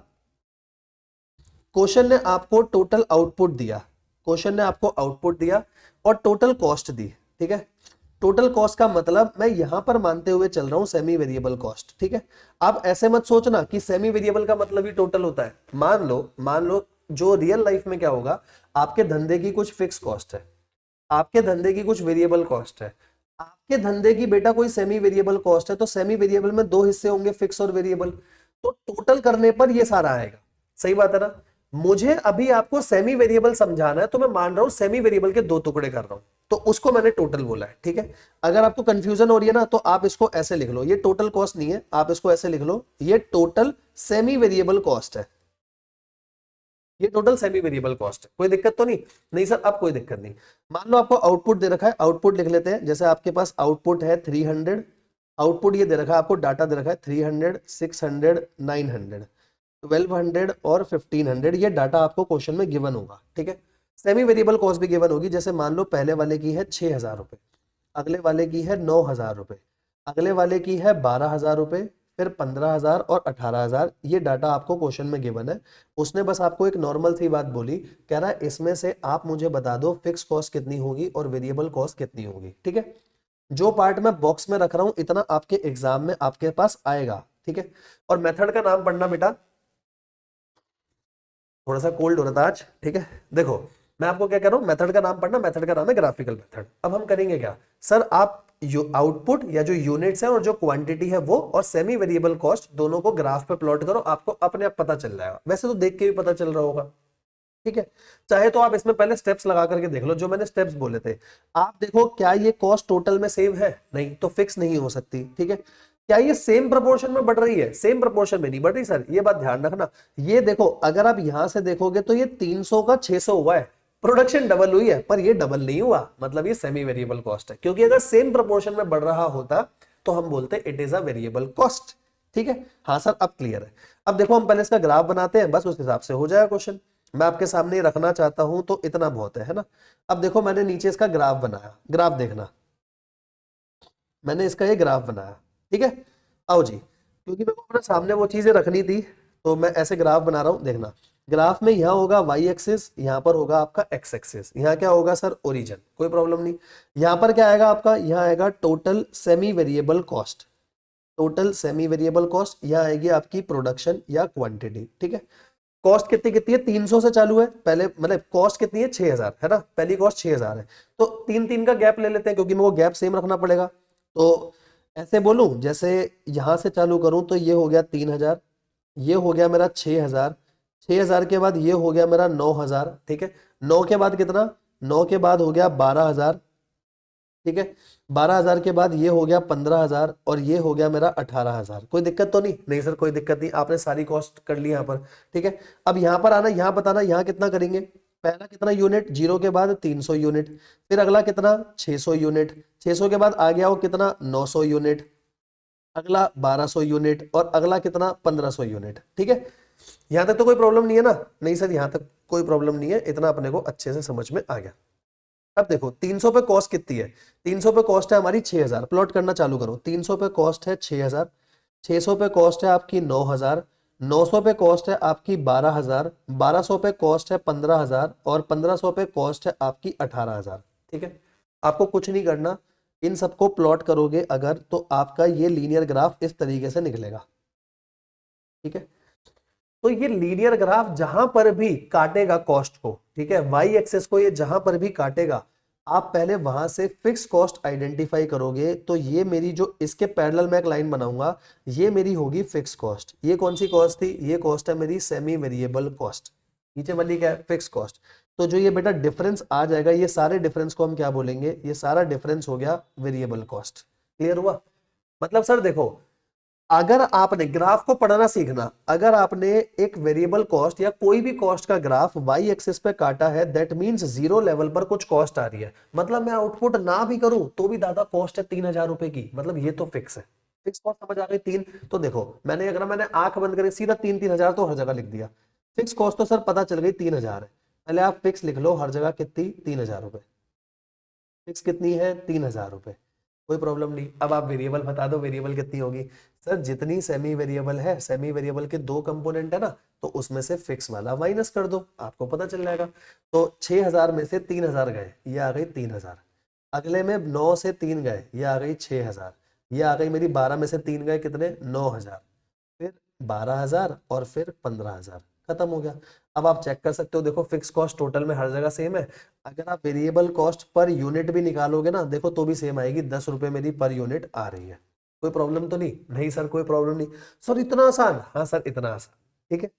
क्वेश्चन ने आपको टोटल आउटपुट दिया, क्वेश्चन ने आपको आउटपुट दिया और टोटल कॉस्ट दी, ठीक है। टोटल कॉस्ट का मतलब मैं यहां पर मानते हुए चल रहा हूं सेमी वेरिएबल कॉस्ट, ठीक है। आप ऐसे मत सोचना कि सेमी वेरिएबल का मतलब ही टोटल होता है। मान लो जो रियल लाइफ में क्या होगा, आपके धंधे की कुछ फिक्स कॉस्ट है, आपके धंधे की कुछ वेरिएबल कॉस्ट है, आपके धंधे की बेटा कोई सेमी वेरिएबल कॉस्ट है, तो सेमी वेरिएबल में 2 हिस्से होंगे, फिक्स और वेरिएबल। तो टोटल करने पर ये सारा आएगा, सही बात है ना। मुझे अभी आपको सेमी वेरिएबल समझाना है तो मैं मान रहा हूं सेमी वेरिएबल के 2 टुकड़े कर रहा हूं, तो उसको मैंने टोटल बोला है, ठीक है। अगर आपको कंफ्यूजन हो रही है ना तो आप इसको ऐसे लिख लो, ये टोटल कॉस्ट नहीं है, आप इसको ऐसे लिख लो, ये टोटल सेमी वेरिएबल कॉस्ट है, ये टोटल सेमी वेरिएबल कॉस्ट है। कोई दिक्कत तो नहीं? नहीं सर अब कोई दिक्कत नहीं। मान लो आपको आउटपुट दे रखा है, आउटपुट लिख लेते हैं। जैसे आपके पास आउटपुट है 300, आउटपुट ये दे रखा है आपको, डाटा दे रखा है 300, 600, 900, 1200 और 1500, ये डाटा आपको क्वेश्चन में गिवन होगा, ठीक है। सेमी वेरिएबल कॉस्ट भी गिवन होगी। जैसे मान लो पहले वाले की है 6000 रुपए, अगले वाले की है 9000 रुपए, अगले वाले की है 12000 रुपए, फिर 15000 और 18000, ये डाटा आपको क्वेश्चन में गिवन है। उसने बस आपको एक नॉर्मल सी बात बोली, कह रहा है इसमें से आप मुझे बता दो फिक्स कॉस्ट कितनी होगी और वेरिएबल कॉस्ट कितनी होगी, ठीक है। जो पार्ट मैं बॉक्स में रख रहा हूं इतना आपके एग्जाम में आपके पास आएगा, ठीक है। और मेथड का नाम पढ़ना बेटा, थोड़ा सा कोल्ड हो रहा था आज, ठीक है। देखो मैं आपको क्या कह रहा हूं, मेथड का नाम पढ़ना, मेथड का नाम है ग्राफिकल मेथड। अब हम करेंगे क्या सर, आप आउटपुट या जो यूनिट्स है और जो क्वांटिटी है वो और सेमी वेरिएबल कॉस्ट दोनों को ग्राफ पे प्लॉट करो, आपको अपने आप पता चल जाएगा। वैसे तो देख के भी पता चल रहा होगा, ठीक है। चाहे तो आप इसमें पहले स्टेप्स लगा करके देख लो, जो मैंने स्टेप्स बोले थे। आप देखो क्या ये कॉस्ट टोटल में सेम है? नहीं, तो फिक्स नहीं हो सकती, ठीक है। क्या ये सेम प्रोपोर्शन में बढ़ रही है? सेम प्रोपोर्शन में नहीं बढ़ रही सर, ये बात ध्यान रखना। ये देखो अगर आप यहां से देखोगे तो ये 300 का 600 हुआ है, प्रोडक्शन डबल हुई है, पर ये डबल नहीं हुआ, मतलब ये सेमी वेरिएबल कॉस्ट है। क्योंकि अगर सेम प्रोपोर्शन में बढ़ रहा होता तो हम बोलते it is a variable cost, ठीक है। हाँ सर अब क्लियर है। अब देखो हम पहले इसका ग्राफ बनाते हैं, बस उस हिसाब से हो जाएगा क्वेश्चन। मैं आपके सामने रखना चाहता हूं तो इतना बहुत है ना। अब देखो मैंने नीचे इसका ग्राफ बनाया, ग्राफ देखना, मैंने इसका ये ग्राफ बनाया, ठीक है। आओ जी, क्योंकि मेरे को अपने सामने वो चीजें रखनी थी तो मैं ऐसे ग्राफ बना रहा हूं। देखना ग्राफ में यहाँ होगा वाई एक्सिस, यहाँ पर होगा आपका एक्स एक्सिस, यहाँ क्या होगा सर ओरिजिन, कोई प्रॉब्लम नहीं। यहाँ पर क्या आएगा आपका, यहाँ आएगा total semi variable cost, total semi variable cost, यहाँ आएगी आपकी प्रोडक्शन या क्वांटिटी, ठीक है। कॉस्ट कितनी कितनी है, 300 से चालू है पहले, मतलब कॉस्ट कितनी है 6000 है ना, पहली कॉस्ट 6000 है। तो 3-3 का गैप ले लेते हैं क्योंकि मेरे को गैप सेम रखना पड़ेगा। तो ऐसे बोलूं, जैसे यहां से चालू करूं तो ये हो गया 3000, ये हो गया मेरा 6000, 6000 के बाद ये हो गया मेरा 9000, ठीक है। 9 के बाद कितना, 9 के बाद हो गया 12,000, ठीक है। 12,000 के बाद ये हो गया 15,000 और ये हो गया मेरा 18,000। कोई दिक्कत तो नहीं? नहीं सर कोई दिक्कत नहीं, आपने सारी कॉस्ट कर ली यहाँ पर, ठीक है। अब यहाँ पर आना, यहाँ बताना यहाँ कितना करेंगे। पहला कितना यूनिट, 0 के बाद 300 यूनिट, फिर अगला कितना 600 यूनिट, 600 के बाद आ गया वो कितना 900 यूनिट, अगला 1200 यूनिट और अगला कितना 1500 यूनिट, ठीक है। यहां तक तो कोई प्रॉब्लम नहीं है ना? नहीं सर यहां तक कोई प्रॉब्लम नहीं है, इतना अपने को अच्छे से समझ में आ गया। अब देखो 300 पे कॉस्ट कितनी है, 300 पे कॉस्ट है हमारी 6000, प्लॉट करना चालू करो। 300 पे कॉस्ट है 6000, 600 पे कॉस्ट है आपकी 9000, 900 पे कॉस्ट है आपकी 12,000, 1200 पे कॉस्ट है 15,000 और 1500 पे कॉस्ट है आपकी 18,000, ठीक है। आपको कुछ नहीं करना, इन सबको प्लॉट करोगे अगर तो आपका ये लीनियर ग्राफ इस तरीके से निकलेगा, ठीक है। तो ये लीनियर ग्राफ जहां पर भी काटेगा कॉस्ट को, ठीक है, वाई एक्सेस को ये जहां पर भी काटेगा, आप पहले वहां से फिक्स कॉस्ट आइडेंटिफाई करोगे। तो ये मेरी जो इसके पैरेलल में एक लाइन बनाऊंगा, ये मेरी होगी फिक्स कॉस्ट। ये कौन सी कॉस्ट थी? ये कॉस्ट है मेरी सेमी वेरिएबल कॉस्ट। नीचे वाली क्या है? Fix cost. तो जो ये बेटा डिफरेंस आ जाएगा, ये सारे डिफरेंस को हम क्या बोलेंगे? ये सारा डिफरेंस हो गया वेरिएबल कॉस्ट। क्लियर हुआ? मतलब सर देखो, अगर आपने ग्राफ को पढ़ना सीखना, अगर आपने एक वेरिएबल कॉस्ट या कोई भी कॉस्ट का ग्राफ वाई एक्सिस पे काटा है, दैट मींस जीरो लेवल पर कुछ कॉस्ट आ रही है। मतलब मैं आउटपुट ना भी करूं तो भी दादा कॉस्ट है 3,000 रुपए की, मतलब ये तो फिक्स है। फिक्स कॉस्ट समझ आ गई? 3। तो देखो मैंने आंख बंद करके सीधा 3,000 तो हर जगह लिख दिया। फिक्स कॉस्ट तो सर पता चल गई 3,000 है। पहले आप फिक्स लिख लो हर जगह कितनी? 3,000 रुपए। फिक्स कितनी है? 3,000 रुपए। कोई प्रॉब्लम नहीं। अब आप वेरिएबल बता दो, वेरिएबल कितनी होगी? सर जितनी सेमी वेरिएबल है, सेमी वेरिएबल के 2 कंपोनेंट है ना, तो उसमें से फिक्स वाला माइनस कर दो, आपको पता चल जाएगा। तो 6,000 में से 3,000 गए, ये आ गई 3,000। अगले में 9 से 3 गए, ये आ गई 6,000। ये आ गई मेरी 12 में से 3 गए कितने? 9,000। फिर 12,000 और फिर 15,000, खत्म हो गया। अब आप चेक कर सकते हो, देखो फिक्स कॉस्ट टोटल में हर जगह सेम है। अगर आप वेरिएबल कॉस्ट पर यूनिट भी निकालोगे ना, देखो तो भी सेम आएगी, 10 रुपए मेरी पर यूनिट आ रही है। कोई प्रॉब्लम तो नहीं? नहीं सर कोई प्रॉब्लम नहीं। सर इतना आसान? हाँ सर इतना आसान, ठीक है।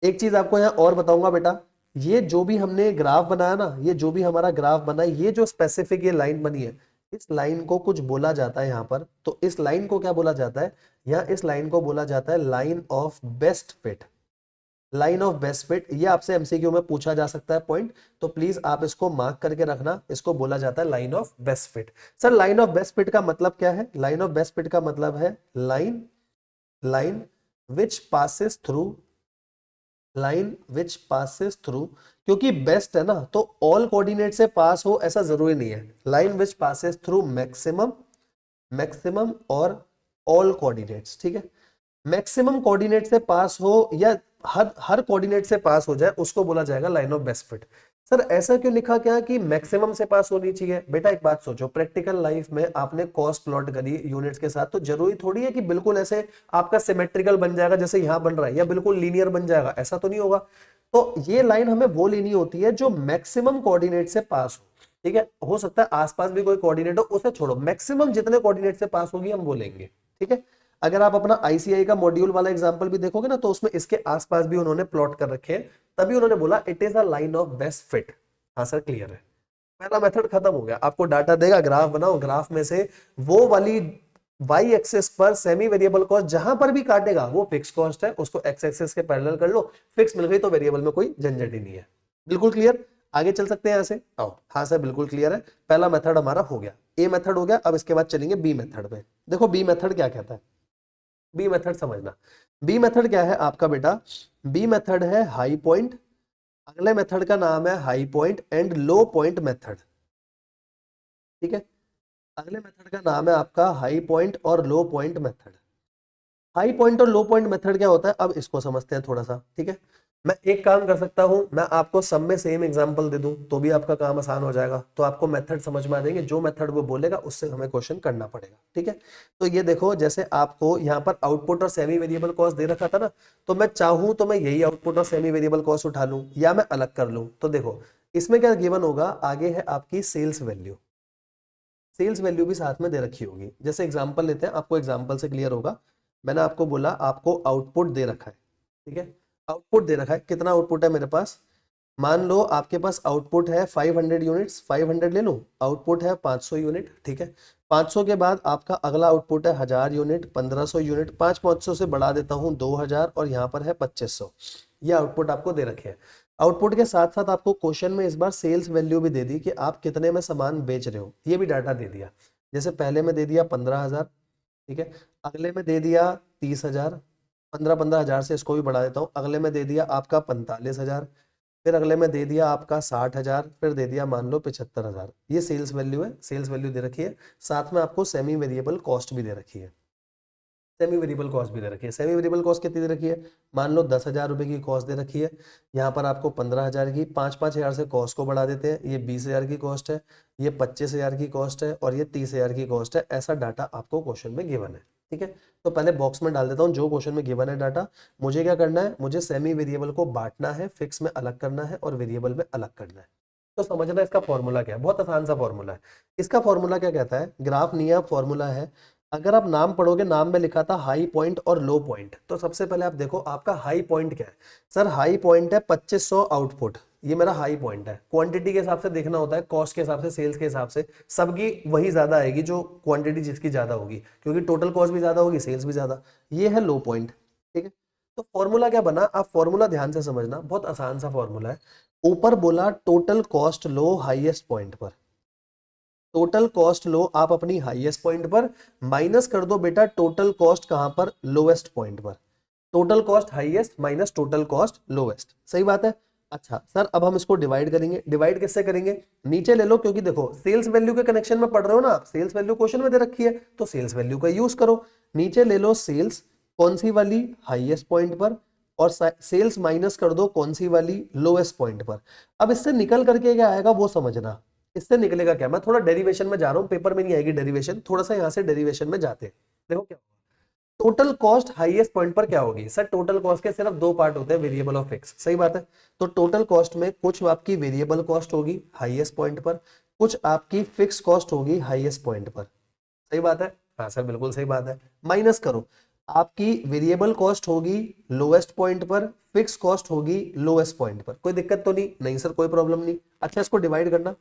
एक चीज आपको यहाँ और बताऊंगा बेटा, ये जो भी हमने ग्राफ बनाया ना, ये जो भी हमारा ग्राफ बना है, ये जो स्पेसिफिक ये लाइन बनी है, इस लाइन को कुछ बोला जाता है यहाँ पर। तो इस लाइन को क्या बोला जाता है? यहाँ इस लाइन को बोला जाता है line of best fit. Line of best fit, ये आपसे एमसीक्यू में पूछा जा सकता है पॉइंट, तो प्लीज आप इसको मार्क करके रखना। इसको बोला जाता है line of best fit. Sir line of best fit का मतलब क्या है? लाइन ऑफ बेस्ट फिट का मतलब है line line which passes through, line which passes through, क्योंकि बेस्ट है ना, तो ऑल कोऑर्डिनेट से पास हो ऐसा जरूरी नहीं है। Line which passes through maximum, maximum और ऑल कोऑर्डिनेट्स, ठीक है। मैक्सिमम कोऑर्डिनेट से पास हो या हर हर कोऑर्डिनेट से पास हो जाए, उसको बोला जाएगा line of best fit. Sir ऐसा क्यों लिखा क्या कि मैक्सिमम से पास होनी चाहिए? बेटा एक बात सोचो, प्रैक्टिकल लाइफ में आपने कॉस्ट प्लॉट करी यूनिट्स के साथ, तो जरूरी थोड़ी है कि बिल्कुल ऐसे आपका सिमेट्रिकल बन जाएगा जैसे यहां बन रहा है, या बिल्कुल लीनियर बन जाएगा, ऐसा तो नहीं होगा। तो ये लाइन हमें वो लेनी होती है जो मैक्सिमम कोऑर्डिनेट से पास हो, ठीक है। हो सकता है आसपास भी कोई कोऑर्डिनेट हो, उसे छोड़ो, मैक्सिमम जितने कोऑर्डिनेट से पास होगी हम बोलेंगे, ठीक है। अगर आप अपना आईसीआई का मॉड्यूल वाला एग्जांपल भी देखोगे ना, तो उसमें इसके आसपास भी उन्होंने प्लॉट कर रखे हैं, तभी उन्होंने बोला it is a line of best fit. हाँ सर क्लियर है। पहला मेथड खत्म हो गया। आपको डाटा देगा, ग्राफ बनाओ, ग्राफ में से वो वाली वाई एक्सेस पर सेमी वेरिएबल कॉस्ट जहां पर भी काटेगा वो फिक्स कॉस्ट है, उसको एक्स एक्सेस के पैरेलल कर लो, फिक्स मिल गई तो वेरिएबल में कोई झंझट ही नहीं है। बिल्कुल क्लियर? आगे चल सकते हैं यहां से? आओ। हाँ सर बिल्कुल क्लियर है। पहला मेथड हमारा हो गया, ए मेथड हो गया। अब इसके बाद चलेंगे बी मेथड पे। देखो बी मेथड क्या कहता है, बी मेथड समझना। बी मेथड क्या है आपका बेटा? बी मेथड है हाई पॉइंट, अगले मेथड का नाम है high point and low point method, ठीक है। अगले मेथड का नाम है आपका हाई पॉइंट और लो पॉइंट मेथड। हाई पॉइंट और लो पॉइंट मेथड क्या होता है, अब इसको समझते हैं थोड़ा सा, ठीक है। मैं एक काम कर सकता हूं, मैं आपको सब में सेम एग्जांपल दे दूं तो भी आपका काम आसान हो जाएगा, तो आपको मेथड समझ में आ जाएंगे। जो मेथड वो बोलेगा उससे हमें क्वेश्चन करना पड़ेगा, ठीक है। तो ये देखो, जैसे आपको यहाँ पर आउटपुट और सेमी वेरिएबल कॉस्ट दे रखा था ना, तो मैं चाहूं तो मैं यही आउटपुट और सेमी वेरिएबल कॉस्ट उठा लूं या मैं अलग कर लूं। तो देखो इसमें क्या गिवन होगा, आगे है आपकी सेल्स वैल्यू, सेल्स वैल्यू भी साथ में दे रखी होगी। जैसे एग्जांपल लेते हैं, आपको एग्जांपल से क्लियर होगा। मैंने आपको बोला आपको आउटपुट दे रखा है, ठीक है। आउटपुट दे रखा है, कितना आउटपुट है मेरे पास? मान लो आपके पास आउटपुट है 500 यूनिट्स, 500 ले लो, आउटपुट है 500 यूनिट, ठीक है। 500 के बाद आपका अगला आउटपुट है 1000 यूनिट, 1500 यूनिट, 500 से बढ़ा देता हूं 2000 और यहाँ पर है 2500। ये आउटपुट आपको दे रखे हैं। आउटपुट के साथ साथ आपको क्वेश्चन में इस बार सेल्स वैल्यू भी दे दी कि आप कितने में सामान बेच रहे हो, ये भी डाटा दे दिया। जैसे पहले में दे दिया 15,000, ठीक है, अगले में दे दिया 30,000, 15,000 से इसको भी बढ़ा देता हूँ, अगले में दे दिया आपका 45,000, फिर अगले में दे दिया आपका 60,000, फिर दे दिया मान लो 75,000। ये सेल्स वैल्यू है, सेल्स वैल्यू दे रखी है। साथ में आपको सेमी वेरिएबल कॉस्ट भी दे रखी है, सेमी वेरिएबल कॉस्ट भी दे रखी है। सेमी वेरिएबल कॉस्ट कितनी दे रखी है, मान लो 10,000 रुपए की कॉस्ट दे रखी है, यहाँ पर आपको 15,000 की, 5,000 से कॉस्ट को बढ़ा देते हैं, ये 20,000 की कॉस्ट है, ये 25,000 की कॉस्ट है और ये 30,000 की कॉस्ट है। ऐसा डाटा आपको क्वेश्चन में गिवन है, ठीक है। तो पहले बॉक्स में डाल देता हूँ जो क्वेश्चन में गिवन है डाटा। मुझे क्या करना है, मुझे सेमी वेरिएबल को बांटना है, फिक्स में अलग करना है और वेरिएबल में अलग करना है। तो समझना इसका फॉर्मूला क्या है, बहुत आसान सा फॉर्मूला है। इसका फॉर्मूला क्या कहता है, ग्राफ नियर फॉर्मूला है। अगर आप नाम पढ़ोगे, नाम में लिखा था हाई पॉइंट और लो पॉइंट, तो सबसे पहले आप देखो आपका हाई पॉइंट क्या है। सर हाई पॉइंट है 2500 आउटपुट, ये मेरा हाई पॉइंट है। क्वांटिटी के हिसाब से देखना होता है, कॉस्ट के हिसाब से, सेल्स के हिसाब से, सबकी वही ज्यादा आएगी जो क्वांटिटी जिसकी ज्यादा होगी, क्योंकि टोटल कॉस्ट भी ज्यादा होगी, सेल्स भी ज्यादा। ये है लो पॉइंट, ठीक है। तो फॉर्मूला क्या बना, आप फॉर्मूला ध्यान से समझना, बहुत आसान सा फॉर्मूला है। ऊपर बोला total cost low highest point पर, टोटल कॉस्ट लो आप अपनी हाईएस्ट पॉइंट पर, माइनस कर दो बेटा टोटल कॉस्ट कहां पर, लोएस्ट पॉइंट पर। Total cost highest minus total cost lowest, सही बात है। अच्छा सर अब हम इसको डिवाइड करेंगे, डिवाइड किससे करेंगे, नीचे ले लो, क्योंकि देखो सेल्स वैल्यू के कनेक्शन में पढ़ रहे हो ना आप, सेल्स वैल्यू क्वेश्चन में दे रखी है तो सेल्स वैल्यू का यूज करो। नीचे ले लो सेल्स, कौन सी वाली, हाईएस्ट पॉइंट पर, और सेल्स माइनस कर दो कौन सी वाली, लोएस्ट पॉइंट पर। अब इससे निकल करके क्या आएगा वो समझना। इससे निकलेगा क्या, मैं थोड़ा डेरिवेशन में जा रहा हूं, पेपर में नहीं आएगी डेरिवेशन, थोड़ा सा यहां से डेरिवेशन में जाते हैं। देखो क्या टोटल कॉस्ट हाईएस्ट पॉइंट पर क्या होगी, सर टोटल कॉस्ट के सिर्फ दो पार्ट होते हैं, वेरिएबल और फिक्स, सही बात है। तो टोटल कॉस्ट में कुछ आपकी वेरिएबल कॉस्ट होगी हाईएस्ट पॉइंट पर, कुछ आपकी फिक्स कॉस्ट होगी हाईएस्ट पॉइंट पर, सही बात है। हाँ सर बिल्कुल सही बात है। माइनस करो, आपकी वेरिएबल कॉस्ट होगी लोएस्ट पॉइंट पर, फिक्स कॉस्ट होगी लोएस्ट पॉइंट पर। कोई दिक्कत तो नहीं, नहीं सर कोई प्रॉब्लम नहीं। अच्छा इसको डिवाइड करना,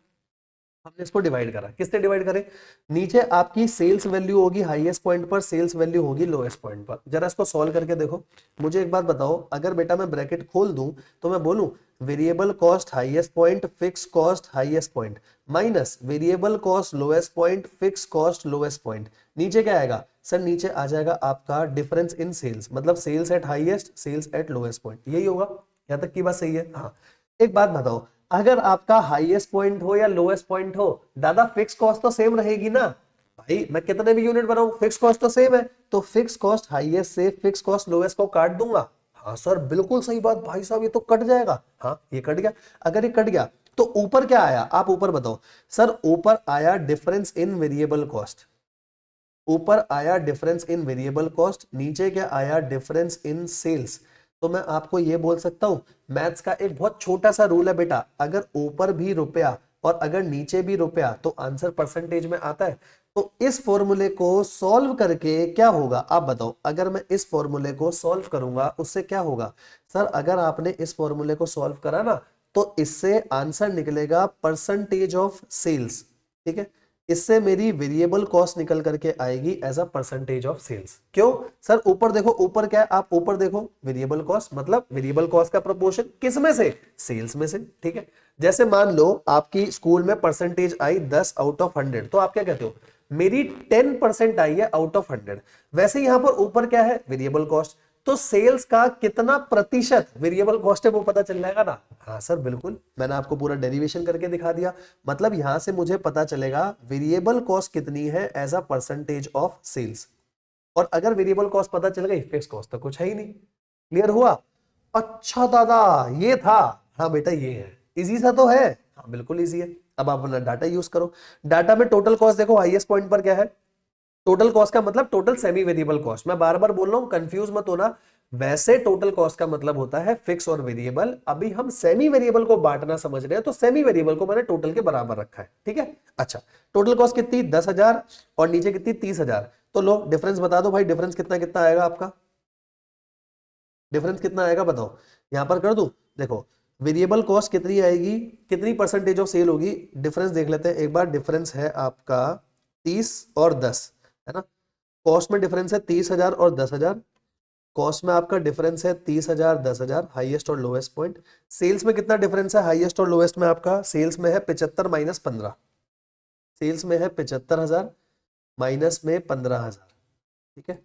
हमने इसको डिवाइड करा, किससे डिवाइड करें, नीचे आपकी सेल्स वैल्यू होगी हाईएस्ट पॉइंट पर, सेल्स वैल्यू होगी लोएस्ट पॉइंट पर। जरा इसको सॉल्व करके देखो। मुझे एक बात बताओ, अगर बेटा मैं ब्रैकेट खोल दूं तो मैं बोलूं variable cost highest point, fix cost highest point, minus variable cost lowest point, fix cost lowest point. नीचे क्या आएगा, सर नीचे आ जाएगा आपका डिफरेंस इन सेल्स, मतलब sales at highest, sales at lowest point, यही होगा। यहां तक की बात सही है। हाँ एक बात बताओ, अगर आपका हाईएस्ट पॉइंट हो या लोएस्ट पॉइंट हो, दादा फिक्स कॉस्ट तो सेम रहेगी ना भाई, मैं कितने भी यूनिट बनाऊं फिक्स कॉस्ट तो सेम है। तो फिक्स कॉस्ट हाईएस्ट से फिक्स कॉस्ट लोएस्ट को काट दूंगा। हाँ सर बिल्कुल सही बात भाई साहब, ये तो कट जाएगा। हाँ ये कट गया, अगर ये कट गया तो ऊपर क्या आया, आप ऊपर बताओ। सर ऊपर आया डिफरेंस इन वेरिएबल कॉस्ट, ऊपर आया डिफरेंस इन वेरिएबल कॉस्ट, नीचे क्या आया, डिफरेंस इन सेल्स। तो मैं आपको ये बोल सकता हूं, मैथ्स का एक बहुत छोटा सा रूल है बेटा, अगर ऊपर भी रुपया और अगर नीचे भी रुपया तो आंसर परसेंटेज में आता है। तो इस फॉर्मूले को सॉल्व करके क्या होगा आप बताओ, अगर मैं इस फॉर्मूले को सॉल्व करूंगा उससे क्या होगा। सर अगर आपने इस फॉर्मूले को सॉल्व करा ना तो इससे आंसर निकलेगा परसेंटेज ऑफ सेल्स, ठीक है। इससे मेरी वेरिएबल कॉस्ट निकल करके आएगी as a percentage of sales. क्यों सर, ऊपर देखो, ऊपर क्या है, आप ऊपर देखो वेरिएबल कॉस्ट, मतलब वेरिएबल कॉस्ट का प्रोपोर्शन किस में से, सेल्स में से, ठीक है। जैसे मान लो आपकी स्कूल में परसेंटेज आई 10 आउट ऑफ 100, तो आप क्या कहते हो, मेरी 10% आई है आउट ऑफ 100। वैसे यहां पर ऊपर क्या है, वेरिएबल कॉस्ट, तो सेल्स का कितना प्रतिशत वेरिएबल कॉस्ट है वो पता चल जाएगा ना। हाँ सर बिल्कुल, मैंने आपको पूरा डेरिवेशन करके दिखा दिया, मतलब यहां से मुझे पता चलेगा वेरिएबल कॉस्ट कितनी है as a percentage of sales. और अगर वेरिएबल कॉस्ट पता चल गई, फिक्स कॉस्ट तो कुछ है ही नहीं। क्लियर हुआ। अच्छा दादा ये था, हाँ बेटा ये है, इजी सा तो है, हाँ बिल्कुल इजी है। अब आप अपना डाटा यूज करो। डाटा में टोटल कॉस्ट देखो, हाईएस्ट पॉइंट पर क्या है, टोटल कॉस्ट का मतलब टोटल सेमी वेरिएबल कॉस्ट, मैं बार बार बोल रहा हूं कंफ्यूज मत होना। वैसे टोटल कॉस्ट का मतलब होता है फिक्स और वेरिएबल, अभी हम सेमी वेरिएबल को बांटना समझ रहे हैं, तो सेमी वेरिएबल को मैंने टोटल के बराबर रखा है, ठीक है। अच्छा टोटल कॉस्ट कितनी, 10,000 और नीचे कितनी, 30,000। तो लो डिफरेंस बता दो भाई, डिफरेंस कितना कितना आएगा आपका, डिफरेंस कितना आएगा बताओ, यहां पर कर दूं, देखो वेरिएबल कॉस्ट कितनी आएगी, कितनी परसेंटेज ऑफ सेल होगी, डिफरेंस देख लेते हैं एक बार। डिफरेंस है आपका 30 और 10, है ना। कॉस्ट में डिफरेंस है 30,000 और 10,000। कॉस्ट में आपका डिफरेंस है 30,000 10,000, हाईएस्ट और लोएस्ट पॉइंट। सेल्स में कितना डिफरेंस है हाईएस्ट और लोएस्ट में आपका, सेल्स में है 75 माइनस 15, सेल्स में है 75,000 माइनस में 15,000, ठीक है।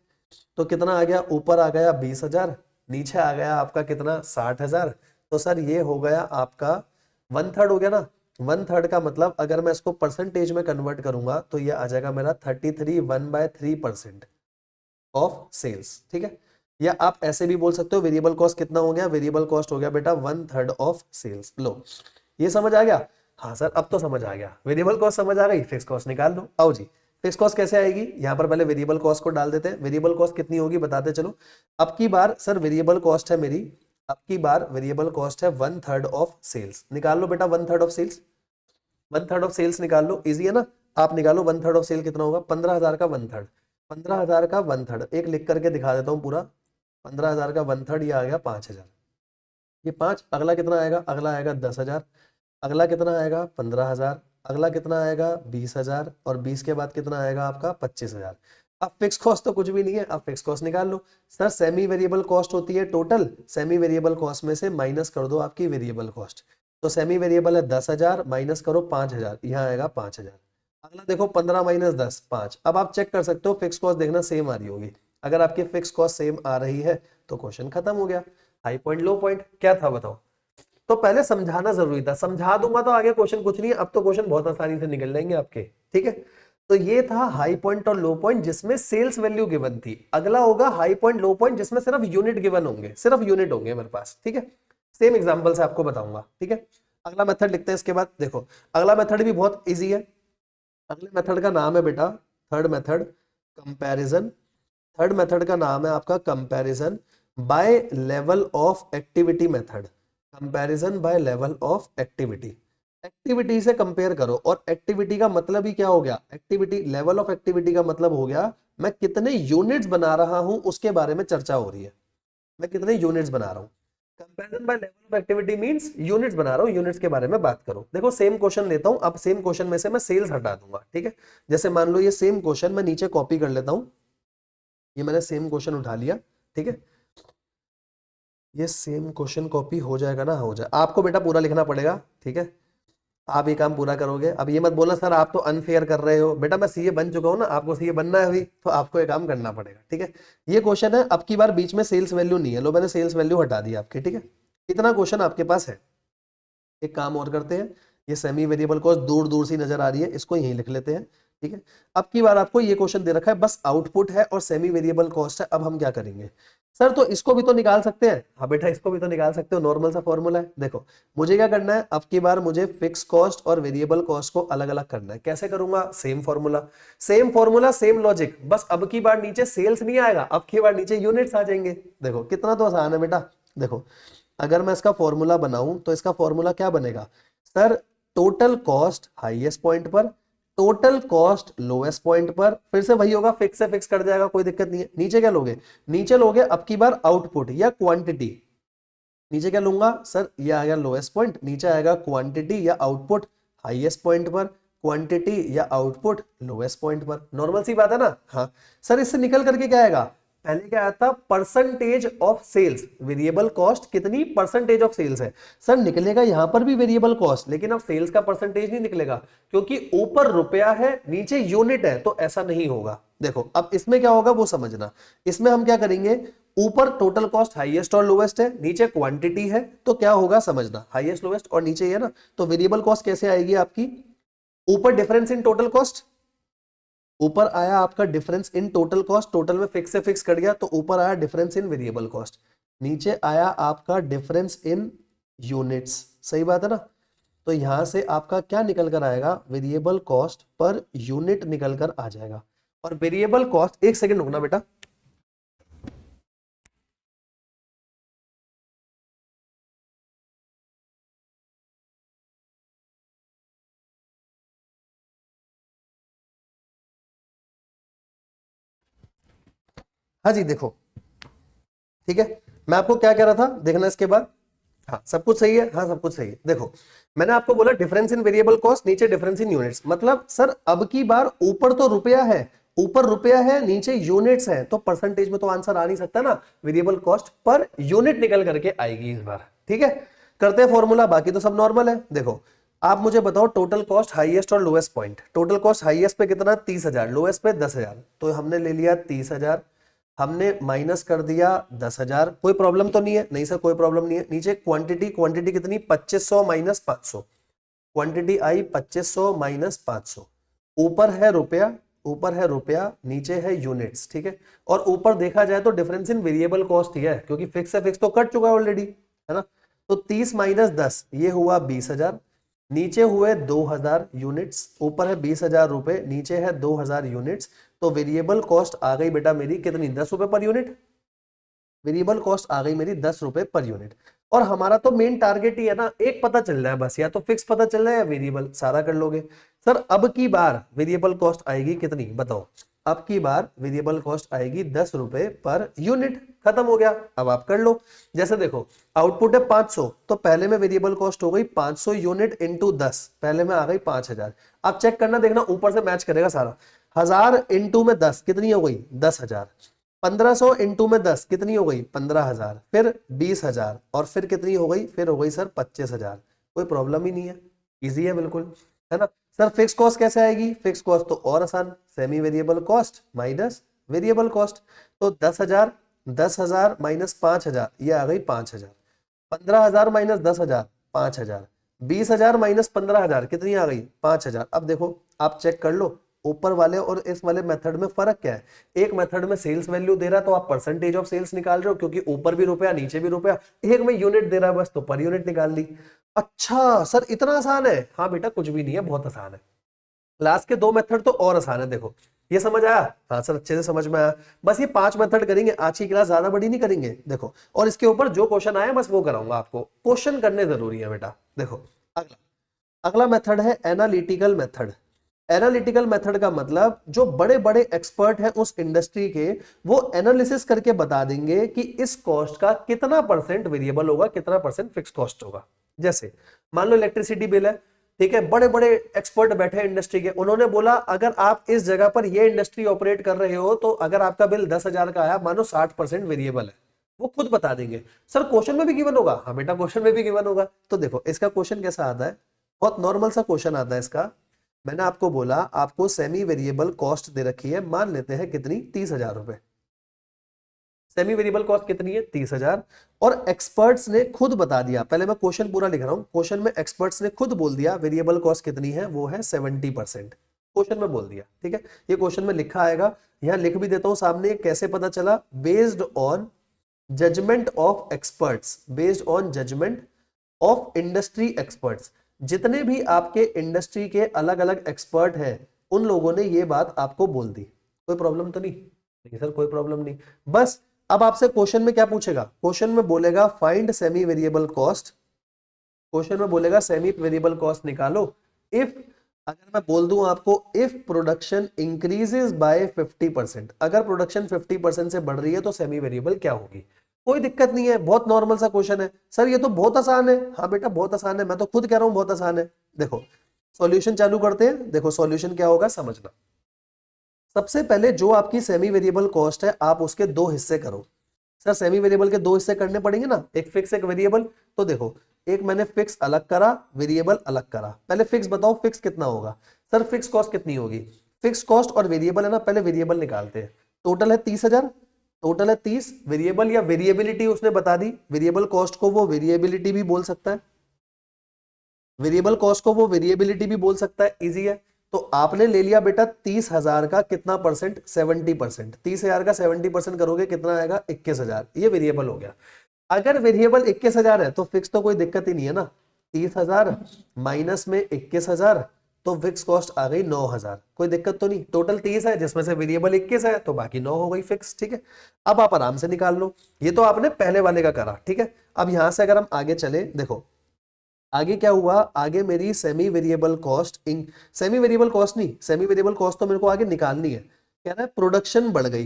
तो कितना आ गया, ऊपर आ गया 20,000, नीचे आ गया आपका कितना 60,000। तो सर ये हो गया आपका 1/3 हो गया ना। 1/3 का मतलब अगर मैं इसको परसेंटेज में कन्वर्ट करूंगा तो ये आ जाएगा मेरा 33 1/3% ऑफ सेल्स, ठीक है। या आप ऐसे भी बोल सकते हो वेरिएबल कॉस्ट कितना हो गया, वेरिएबल कॉस्ट हो गया बेटा 1/3 ऑफ सेल्स। लो ये समझ आ गया, हाँ सर अब तो समझ आ गया, वेरिएबल कॉस्ट समझ आ गई, फिक्स कॉस्ट निकाल लो। आओ जी, फिक्स कॉस्ट कैसे आएगी, यहां पर पहले वेरिएबल कॉस्ट को डाल देते हैं। वेरिएबल कॉस्ट कितनी होगी बताते चलो। अब की बार सर वेरिएबल कॉस्ट है मेरी, अब की बार वेरिएबल कॉस्ट है 1/3 ऑफ सेल्स। निकाल लो बेटा 1/3 ऑफ सेल्स, 1/3 ऑफ सेल्स निकाल लो, इजी है ना। आप निकालो 1/3 ऑफ सेल कितना होगा, 15,000 का 1/3, 15,000 का 1/3 एक लिख करके दिखा देता हूँ पूरा। 15,000 का 1/3 ये आ गया 5,000, ये 5। अगला कितना आएगा, अगला आएगा 10,000, अगला कितना आएगा 15,000, अगला कितना आएगा 20,000 और 20 के बाद कितना आएगा आपका 25,000। अब फिक्स कॉस्ट तो कुछ भी नहीं है, अब फिक्स कॉस्ट निकाल लो। सर सेमी वेरिएबल कॉस्ट होती है टोटल, सेमी वेरिएबल कॉस्ट में से माइनस कर दो आपकी वेरिएबल कॉस्ट। तो सेमी वेरिएबल है 10,000, माइनस करो 5,000, यहाँ आएगा 5,000। अगला देखो 15 माइनस 10 5। अब आप चेक कर सकते हो फिक्स कॉस्ट देखना सेम आ रही होगी। अगर आपकी फिक्स कॉस्ट सेम आ रही है तो क्वेश्चन खत्म हो गया। हाई पॉइंट लो पॉइंट क्या था बताओ। तो पहले समझाना जरूरी था, समझा दूंगा तो आगे क्वेश्चन कुछ नहीं है, अब तो क्वेश्चन बहुत आसानी से निकल जाएंगे आपके, ठीक है। तो ये था हाई पॉइंट और लो पॉइंट जिसमें सेल्स वैल्यू गिवन थी। अगला होगा हाई पॉइंट लो पॉइंट जिसमें सिर्फ यूनिट गिवन होंगे, सिर्फ यूनिट होंगे मेरे पास, ठीक है। सेम एग्जांपल से आपको बताऊंगा, ठीक है। अगला मेथड लिखते हैं इसके बाद। देखो अगला मेथड भी बहुत इजी है। अगले मेथड का नाम है बेटा third method comparison. Third method का नाम है आपका comparison by level of activity method. Comparison by level of activity, activity से कंपेयर करो। और एक्टिविटी का मतलब ही क्या हो गया, एक्टिविटी लेवल ऑफ एक्टिविटी का मतलब हो गया मैं कितने यूनिट्स बना रहा हूं उसके बारे में चर्चा हो रही है, मैं कितने यूनिट्स बना रहा हूं। Comparison by level of activity means units बना रहा हूं, यूनिट्स के बारे में बात करो। देखो सेम क्वेश्चन लेता हूं, अब सेम क्वेश्चन में से मैं सेल्स हटा दूंगा, ठीक है। जैसे मान लो ये सेम क्वेश्चन मैं नीचे कॉपी कर लेता हूं, ये मैंने सेम क्वेश्चन उठा लिया, ठीक है। ये सेम क्वेश्चन कॉपी हो जाएगा ना, हो जाए। आपको बेटा पूरा लिखना पड़ेगा, ठीक है। आप ये काम पूरा करोगे। अब ये मत बोलना सर आप तो अनफेयर कर रहे हो, बेटा मैं सीए बन चुका हूं ना, आपको सीए बनना है अभी, तो आपको ये काम करना पड़ेगा, ठीक है। ये क्वेश्चन है, अब की बार बीच में सेल्स वैल्यू नहीं है, लो मैंने सेल्स वैल्यू हटा दी आपकी, ठीक है। इतना क्वेश्चन आपके पास है। एक काम और करते हैं, ये सेमी वेरिएबल कॉस्ट दूर दूर सी नजर आ रही है, इसको यहीं लिख लेते हैं, ठीक है। अब की बार आपको ये क्वेश्चन दे रखा है, बस आउटपुट है और सेमी वेरिएबल कॉस्ट है। अब हम क्या करेंगे, सर तो इसको भी तो निकाल सकते हैं। हाँ बेटा इसको भी तो निकाल सकते हो, नॉर्मल सा फॉर्मूला है। देखो मुझे क्या करना है, अब की बार मुझे फिक्स कॉस्ट और वेरिएबल कॉस्ट को अलग अलग करना है। कैसे करूंगा, same formula, same formula same logic, बस अब की बार नीचे सेल्स नहीं आएगा, अब की बार नीचे यूनिट्स आ जाएंगे। देखो कितना तो आसान है बेटा। देखो अगर मैं इसका फॉर्मूला बनाऊं तो इसका फॉर्मूला क्या बनेगा, sir total cost highest point पर, टोटल कॉस्ट लोएस्ट पॉइंट पर, फिर से वही होगा, फिक्स से फिक्स कर जाएगा, कोई दिक्कत नहीं है। नीचे क्या लोगे, नीचे लोगे अब की बार आउटपुट या क्वांटिटी। नीचे क्या लूंगा सर, ये आ गया लोएस्ट पॉइंट, नीचे आएगा क्वांटिटी या आउटपुट हाईएस्ट पॉइंट पर, क्वांटिटी या आउटपुट लोएस्ट पॉइंट पर। नॉर्मल सी बात है ना। हाँ सर इससे निकल करके क्या आएगा, पहले क्या आया था percentage of sales, variable cost कितनी परसेंटेज ऑफ सेल्स है। सर निकलेगा यहां पर भी वेरिएबल कॉस्ट, लेकिन अब सेल्स का परसेंटेज नहीं निकलेगा, क्योंकि ऊपर रुपया है नीचे यूनिट है, तो ऐसा नहीं होगा। देखो अब इसमें क्या होगा वो समझना। इसमें हम क्या करेंगे, ऊपर टोटल कॉस्ट हाईएस्ट और लोएस्ट है, नीचे क्वांटिटी है, तो क्या होगा समझना, हाईएस्ट लोएस्ट और नीचे ये ना, तो वेरिएबल कॉस्ट कैसे आएगी आपकी, ऊपर डिफरेंस इन टोटल कॉस्ट, ऊपर आया आपका difference in total cost, total में फिक्स से फिक्स कट गया तो ऊपर आया डिफरेंस इन वेरिएबल कॉस्ट, नीचे आया आपका डिफरेंस इन यूनिट्स। सही बात है ना। तो यहां से आपका क्या निकल कर आएगा, वेरिएबल कॉस्ट पर यूनिट निकल कर आ जाएगा। और वेरिएबल कॉस्ट, एक सेकंड रुकना बेटा, हाँ जी देखो, ठीक है। मैं आपको क्या कह रहा था देखना इसके बाद, हाँ सब कुछ सही है, हाँ सब कुछ सही है। देखो मैंने आपको बोला डिफरेंस इन वेरिएबल कॉस्ट, नीचे डिफरेंस इन यूनिट्स, मतलब सर अब की बार ऊपर तो रुपया है, ऊपर रुपया है, नीचे यूनिट्स है, तो परसेंटेज में तो आंसर आ नहीं सकता ना, वेरिएबल कॉस्ट पर यूनिट निकल करके आएगी इस बार। ठीक है, करते हैं फॉर्मूला, बाकी तो सब नॉर्मल है। देखो आप मुझे बताओ टोटल कॉस्ट हाईएस्ट और lowest point. Total cost highest पे कितना, 30,000, लोएस्ट पे 10,000, तो हमने ले लिया 30,000, हमने माइनस कर दिया 10,000। कोई प्रॉब्लम तो नहीं है? नहीं सर कोई प्रॉब्लम नहीं है। नीचे क्वांटिटी, क्वांटिटी कितनी, 2500 माइनस 500, क्वांटिटी आई 2500 माइनस 500। ऊपर है रुपया, ऊपर है रुपया, नीचे है यूनिट्स। ठीक है, और ऊपर देखा जाए तो डिफरेंस इन वेरिएबल कॉस्ट ही है, क्योंकि फिक्स है, फिक्स तो कट चुका है ऑलरेडी, है ना। तो 30 माइनस 10 ये हुआ 20,000, नीचे हुए 2,000 यूनिट्स, ऊपर है 20,000 रुपए, नीचे है 2,000 यूनिट्स। तो वेरिएबल कॉस्ट आ गई बेटा मेरी कितनी, 10 रुपए पर यूनिट। वेरिएबल कॉस्ट आ गई मेरी 10 रुपए पर यूनिट। और हमारा तो मेन टारगेट ही है ना, एक पता चल रहा है बस, या तो फिक्स पता चल रहा है या वेरिएबल, सारा कर लोगे। सर अब की बार वेरिएबल कॉस्ट आएगी कितनी बताओ, अब की बार वेरिएबल कॉस्ट आएगी 10 रुपए पर यूनिट, खत्म हो गया। अब आप कर लो, जैसे देखो आउटपुट है 500, तो पहले में वेरिएबल कॉस्ट हो गई 500 यूनिट इंटू 10, पहले में आ गई 5,000। आप चेक करना, देखना ऊपर से मैच करेगा सारा। 1000 इंटू में 10 कितनी हो गई, 10,000। 1500 इंटू में 10 कितनी हो गई, 15,000, फिर 20,000, और फिर कितनी हो गई, फिर हो गई सर 25,000। कोई प्रॉब्लम ही नहीं है, इजी है बिल्कुल, है ना। सर फिक्स कॉस्ट कैसे आएगी, फिक्स कॉस्ट तो और आसान, semi variable cost minus variable cost. तो 10,000, 10,000 माइनस 5,000, ये आ गई 5,000। 15,000 माइनस 10,000, 5,000। 20,000 माइनस 15,000 कितनी आ गई, 5,000। अब देखो आप चेक कर लो, ऊपर वाले और इस वाले मेथड में फर्क क्या है। एक मेथड में सेल्स वैल्यू दे रहा है तो आप परसेंटेज ऑफ सेल्स निकाल रहे हो, क्योंकि ऊपर भी रुपया नीचे भी रुपया। एक में यूनिट दे रहा है बस, तो पर यूनिट निकाल ली। अच्छा सर इतना आसान है, हाँ बेटा कुछ भी नहीं है, बहुत आसान है। लास्ट के दो मेथड तो और आसान है, देखो ये समझ आया, हाँ सर अच्छे से समझ में आया। बस ये 5 मेथड करेंगे आज की क्लास, ज्यादा बड़ी नहीं करेंगे। देखो और इसके ऊपर जो क्वेश्चन आए बस वो कराऊंगा आपको, क्वेश्चन करने जरूरी है बेटा। देखो अगला, अगला मेथड है एनालिटिकल मेथड। एनालिटिकल मेथड का मतलब जो बड़े बड़े एक्सपर्ट हैं उस इंडस्ट्री के, वो एनालिसिस करके बता देंगे कि इस कॉस्ट का कितना परसेंट वेरिएबल होगा, कितना परसेंट फिक्स कॉस्ट होगा। जैसे मान लो इलेक्ट्रिसिटी बिल है, ठीक है, बड़े बड़े एक्सपर्ट बैठे हैं इंडस्ट्री के, उन्होंने बोला अगर आप इस जगह पर ये इंडस्ट्री ऑपरेट कर रहे हो तो अगर आपका बिल 10,000 का आया, मानो 60% वेरिएबल है, वो खुद बता देंगे। सर क्वेश्चन में भी गिवन होगा, हाँ बेटा क्वेश्चन में भी गिवन होगा। तो देखो इसका क्वेश्चन कैसा आता है, बहुत नॉर्मल सा क्वेश्चन आता है इसका। मैंने आपको बोला आपको सेमी वेरिएबल कॉस्ट दे रखी है, मान लेते हैं कितनी, 30,000 रुपए। सेमी वेरिएबल कॉस्ट कितनी है, 30,000। और एक्सपर्ट्स ने खुद बता दिया, पहले मैं क्वेश्चन पूरा लिख रहा हूं, क्वेश्चन में एक्सपर्ट्स ने खुद बोल दिया वेरिएबल कॉस्ट कितनी है, वो है 70%। क्वेश्चन में बोल दिया, ठीक है, ये क्वेश्चन में लिखा आएगा, यहां लिख भी देता हूं सामने, कैसे पता चला, based on judgement of experts, based on judgement of industry experts. जितने भी आपके इंडस्ट्री के अलग अलग एक्सपर्ट हैं, उन लोगों ने ये बात आपको बोल दी। कोई प्रॉब्लम तो नहीं, नहीं सर कोई प्रॉब्लम नहीं। बस अब आपसे क्वेश्चन में क्या पूछेगा, क्वेश्चन में बोलेगा find semi variable cost, question में बोलेगा सेमी वेरिएबल कॉस्ट निकालो इफ, अगर मैं बोल दूं आपको इफ प्रोडक्शन इंक्रीजेस बाय 50%, अगर प्रोडक्शन 50% से बढ़ रही है तो सेमी वेरिएबल क्या होगी। कोई दिक्कत नहीं है, बहुत नॉर्मल सा क्वेश्चन है। सर ये तो बहुत आसान है, हाँ बेटा बहुत आसान है, मैं तो खुद कह रहा हूं बहुत आसान है। देखो सॉल्यूशन चालू करते हैं, देखो सॉल्यूशन क्या होगा समझना। सबसे पहले जो आपकी सेमी वेरिएबल कॉस्ट है आप उसके दो हिस्से करो। सर सेमी वेरिएबल के दो हिस्से करने पड़ेंगे ना, एक फिक्स एक वेरिएबल। तो देखो एक मैंने फिक्स अलग करा, वेरिएबल अलग करा। पहले फिक्स बताओ फिक्स कितना होगा, सर फिक्स कॉस्ट कितनी होगी। फिक्स कॉस्ट और वेरिएबल है ना, पहले वेरिएबल निकालते हैं। टोटल है 30,000, टोटल है 30, वेरिएबल या वेरिएबिलिटी उसने बता दी, वेरिएबल कॉस्ट को वो वेरिएबिलिटी भी बोल सकता है, वेरिएबल कॉस्ट को वो वेरिएबिलिटी भी बोल सकता है, इजी है। तो आपने ले लिया बेटा 30,000 का कितना परसेंट, 70%। 30,000 का 70% करोगे कितना आएगा, 21,000, ये वेरिएबल हो गया। अगर वेरिएबल 21,000 है तो फिक्स तो कोई दिक्कत ही नहीं है ना, 30,000 माइनस में 21,000, तो फिक्स कॉस्ट आ गई 9,000। कोई दिक्कत तो नहीं, टोटल 30 है जिसमें से वेरिएबल 21 है तो बाकी 9 हो गई फिक्स, ठीक है। अब आप आराम से निकाल लो, ये तो आपने पहले वाले का करा, ठीक है। अब यहां से अगर हम आगे चले, देखो आगे क्या हुआ, आगे मेरी semi variable cost, semi variable cost नहीं, सेमी वेरिएबल कॉस्ट तो मेरे को आगे निकालनी है। कह रहा है प्रोडक्शन बढ़ गई,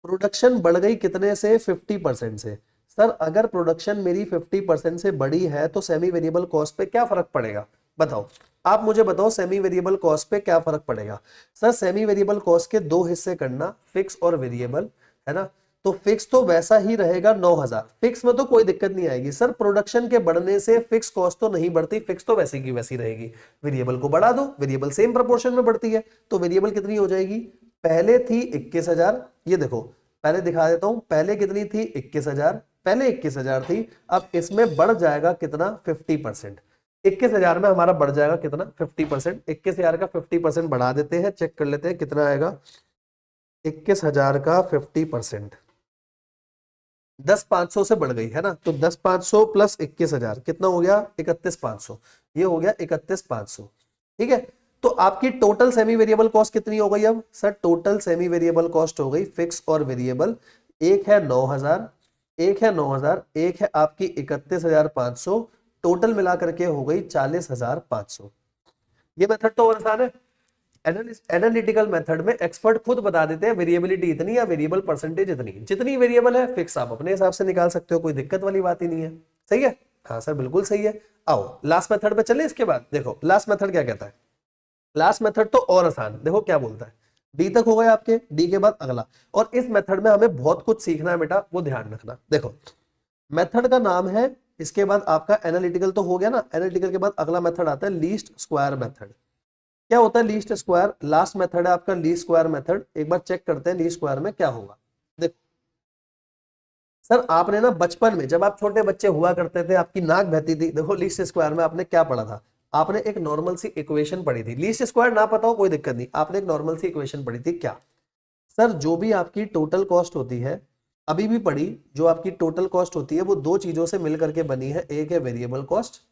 प्रोडक्शन बढ़ गई कितने से, 50% से। सर अगर प्रोडक्शन मेरी 50% से बड़ी है तो सेमी वेरिएबल कॉस्ट पे क्या फर्क पड़ेगा, बताओ आप मुझे बताओ, सेमी वेरिएबल कॉस्ट पे क्या फर्क पड़ेगा। सर सेमी वेरिएबल कॉस्ट के दो हिस्से करना, फिक्स और वेरिएबल, है ना। तो फिक्स तो वैसा ही रहेगा 9,000, फिक्स में तो कोई दिक्कत नहीं आएगी। सर प्रोडक्शन के बढ़ने से फिक्स कॉस्ट तो नहीं बढ़ती, फिक्स तो वैसी की वैसी रहेगी। वेरिएबल को बढ़ा दो, वेरिएबल सेम प्रोपोर्शन में बढ़ती है, तो वेरिएबल कितनी हो जाएगी, पहले थी 21,000, ये देखो पहले दिखा देता हूं, पहले कितनी थी 21,000, पहले 21,000 थी, अब इसमें बढ़ जाएगा कितना 50%। 21,000 में हमारा बढ़ जाएगा कितना 50%, 21,000 का 50% बढ़ा देते हैं, चेक कर लेते हैं कितना आएगा। 21,000 का 50% 10,500 से बढ़ गई है ना, तो 10,500 प्लस 21,000 कितना हो गया 31,500, ये हो गया 31,500। ठीक है, तो आपकी टोटल सेमी वेरिएबल कॉस्ट कितनी हो गई अब, sir total semi variable cost हो गई फिक्स और वेरिएबल, एक है 9,000, एक है 9,000, एक है आपकी 31,500, टोटल मिला करके हो गई 40,500। ये मेथड तो और आसान है। एनालिटिकल मेथड में एक्सपर्ट खुद बता देते हैं वेरिएबिलिटी इतनी या वेरिएबल परसेंटेज इतनी, जितनी वेरिएबल है फिक्स आप अपने हिसाब से निकाल सकते हो, कोई दिक्कत वाली बात ही नहीं है। सही है, हाँ सर बिल्कुल सही है। आओ लास्ट मेथड पे चले, इसके बाद देखो लास्ट मेथड क्या कहता है। लास्ट मेथड तो और आसान, देखो क्या बोलता है, डी तक हो गए आपके, डी के बाद अगला, और इस मेथड में हमें बहुत कुछ सीखना है बेटा, वो ध्यान रखना। देखो मेथड का नाम है, इसके बाद आपका एनालिटिकल तो हो गया ना, एनालिटिकल के बाद अगला मेथड आता है लीस्ट स्क्वायर मेथड। क्या होता है लीस्ट स्क्वायर, लास्ट मेथड है आपका लीस्ट स्क्वायर मेथड, एक बार चेक करते हैं लीस्ट स्क्वायर में क्या होगा। देखो सर आपने ना बचपन में जब आप छोटे बच्चे हुआ करते थे, आपकी नाक बहती थी, देखो लीस्ट स्क्वायर में आपने क्या पढ़ा था, आपने एक नॉर्मल सी इक्वेशन पढ़ी थी। लीस्ट स्क्वायर ना पता हो कोई दिक्कत नहीं, आपने एक नॉर्मल सी इक्वेशन पढ़ी थी, क्या सर जो भी आपकी टोटल कॉस्ट होती है, अभी भी पढ़ी, जो आपकी टोटल कॉस्ट होती है वो दो चीजों से मिलकर के बनी है, एक है वेरिएबल कॉस्ट,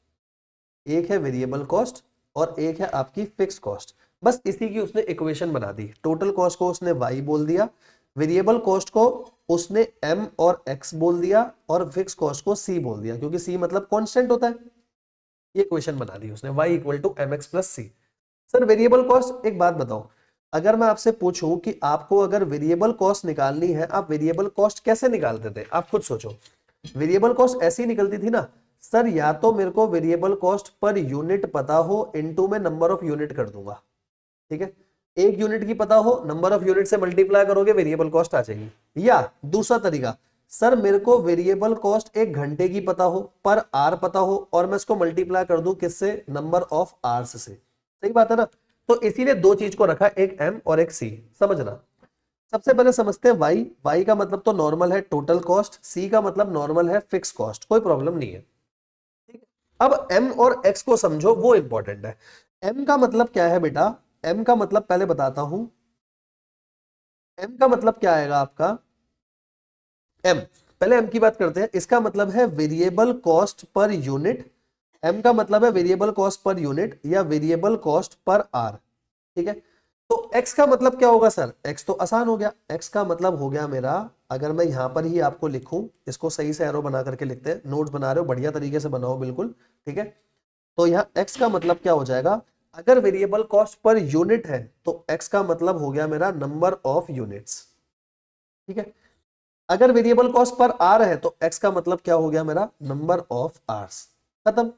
एक है वेरिएबल कॉस्ट और एक है आपकी फिक्स कॉस्ट। बस इसी की उसने इक्वेशन बना दी, टोटल कॉस्ट को उसने y बोल दिया, वेरिएबल कॉस्ट को उसने m और x बोल दिया और फिक्स कॉस्ट को c बोल दिया, क्योंकि c मतलब कांस्टेंट होता है। ये इक्वेशन बना दी उसने, y equal to M X plus C. Sir variable cost, एक बात बताओ, अगर मैं आपसे पूछूं कि आपको अगर वेरिएबल कॉस्ट निकालनी है, आप वेरिएबल कॉस्ट कैसे निकालते थे, आप खुद सोचो। वेरिएबल कॉस्ट ऐसी निकलती थी ना सर, या तो मेरे को वेरिएबल कॉस्ट पर यूनिट पता हो, इनटू में नंबर ऑफ यूनिट कर दूंगा, ठीक है, एक यूनिट की पता हो, नंबर ऑफ यूनिट से मल्टीप्लाई करोगे वेरिएबल कॉस्ट आ जाएगी। या दूसरा तरीका, सर मेरे को वेरिएबल कॉस्ट एक घंटे की पता हो, पर आर पता हो, और मैं इसको मल्टीप्लाई कर दूं किससे, नंबर ऑफ आवर्स से। सही बात है ना, तो इसीलिए दो चीज को रखा, एक एम और एक सी, समझना। सबसे पहले समझते हैं वाई, वाई का मतलब तो नॉर्मल है टोटल कॉस्ट, सी का मतलब नॉर्मल है फिक्स कॉस्ट, कोई प्रॉब्लम नहीं है। ठीक है, अब एम और एक्स को समझो, वो इंपॉर्टेंट है। एम का मतलब क्या है बेटा, एम का मतलब पहले बताता हूं, एम का मतलब क्या आएगा आपका, एम, पहले एम की बात करते हैं, इसका मतलब है variable cost per unit, M का मतलब है वेरिएबल कॉस्ट पर यूनिट या वेरिएबल कॉस्ट पर आर। ठीक है, तो एक्स का मतलब क्या होगा सर, एक्स तो आसान हो गया, एक्स का मतलब हो गया मेरा, अगर मैं यहां पर ही आपको लिखूं, इसको सही से एरो बना करके लिखते हैं, नोट्स बना रहे हो बढ़िया तरीके से बनाओ बिल्कुल, ठीक है। तो यहाँ एक्स का मतलब क्या हो जाएगा, अगर वेरिएबल कॉस्ट पर यूनिट है तो एक्स का मतलब हो गया मेरा नंबर ऑफ यूनिट्स। ठीक है, अगर वेरिएबल कॉस्ट पर आर है तो एक्स का मतलब क्या हो गया मेरा, नंबर ऑफ आर्स। खत्म,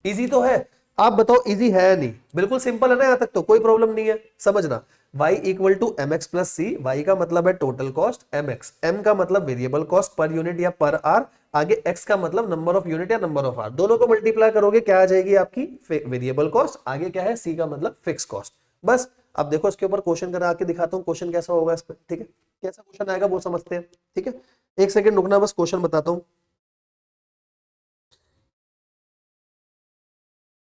इजी तो है, आप बताओ इजी है या नहीं, बिल्कुल सिंपल है ना, यहां तक तो कोई प्रॉब्लम नहीं है, समझना। y equal to M X plus C, Y का मतलब है total cost, M X, M का मतलब वेरिएबल कॉस्ट पर यूनिट या पर आर, आगे x का मतलब नंबर ऑफ यूनिट या नंबर ऑफ आर, दोनों को मल्टीप्लाई करोगे क्या आ जाएगी आपकी वेरिएबल कॉस्ट, आगे क्या है c का मतलब फिक्स कॉस्ट। बस अब देखो इसके ऊपर क्वेश्चन करा के दिखाता हूँ, क्वेश्चन कैसा होगा इस पर, ठीक है, कैसा क्वेश्चन आएगा वो समझते हैं। ठीक है, एक सेकंड रुकना, बस क्वेश्चन बताता हूँ।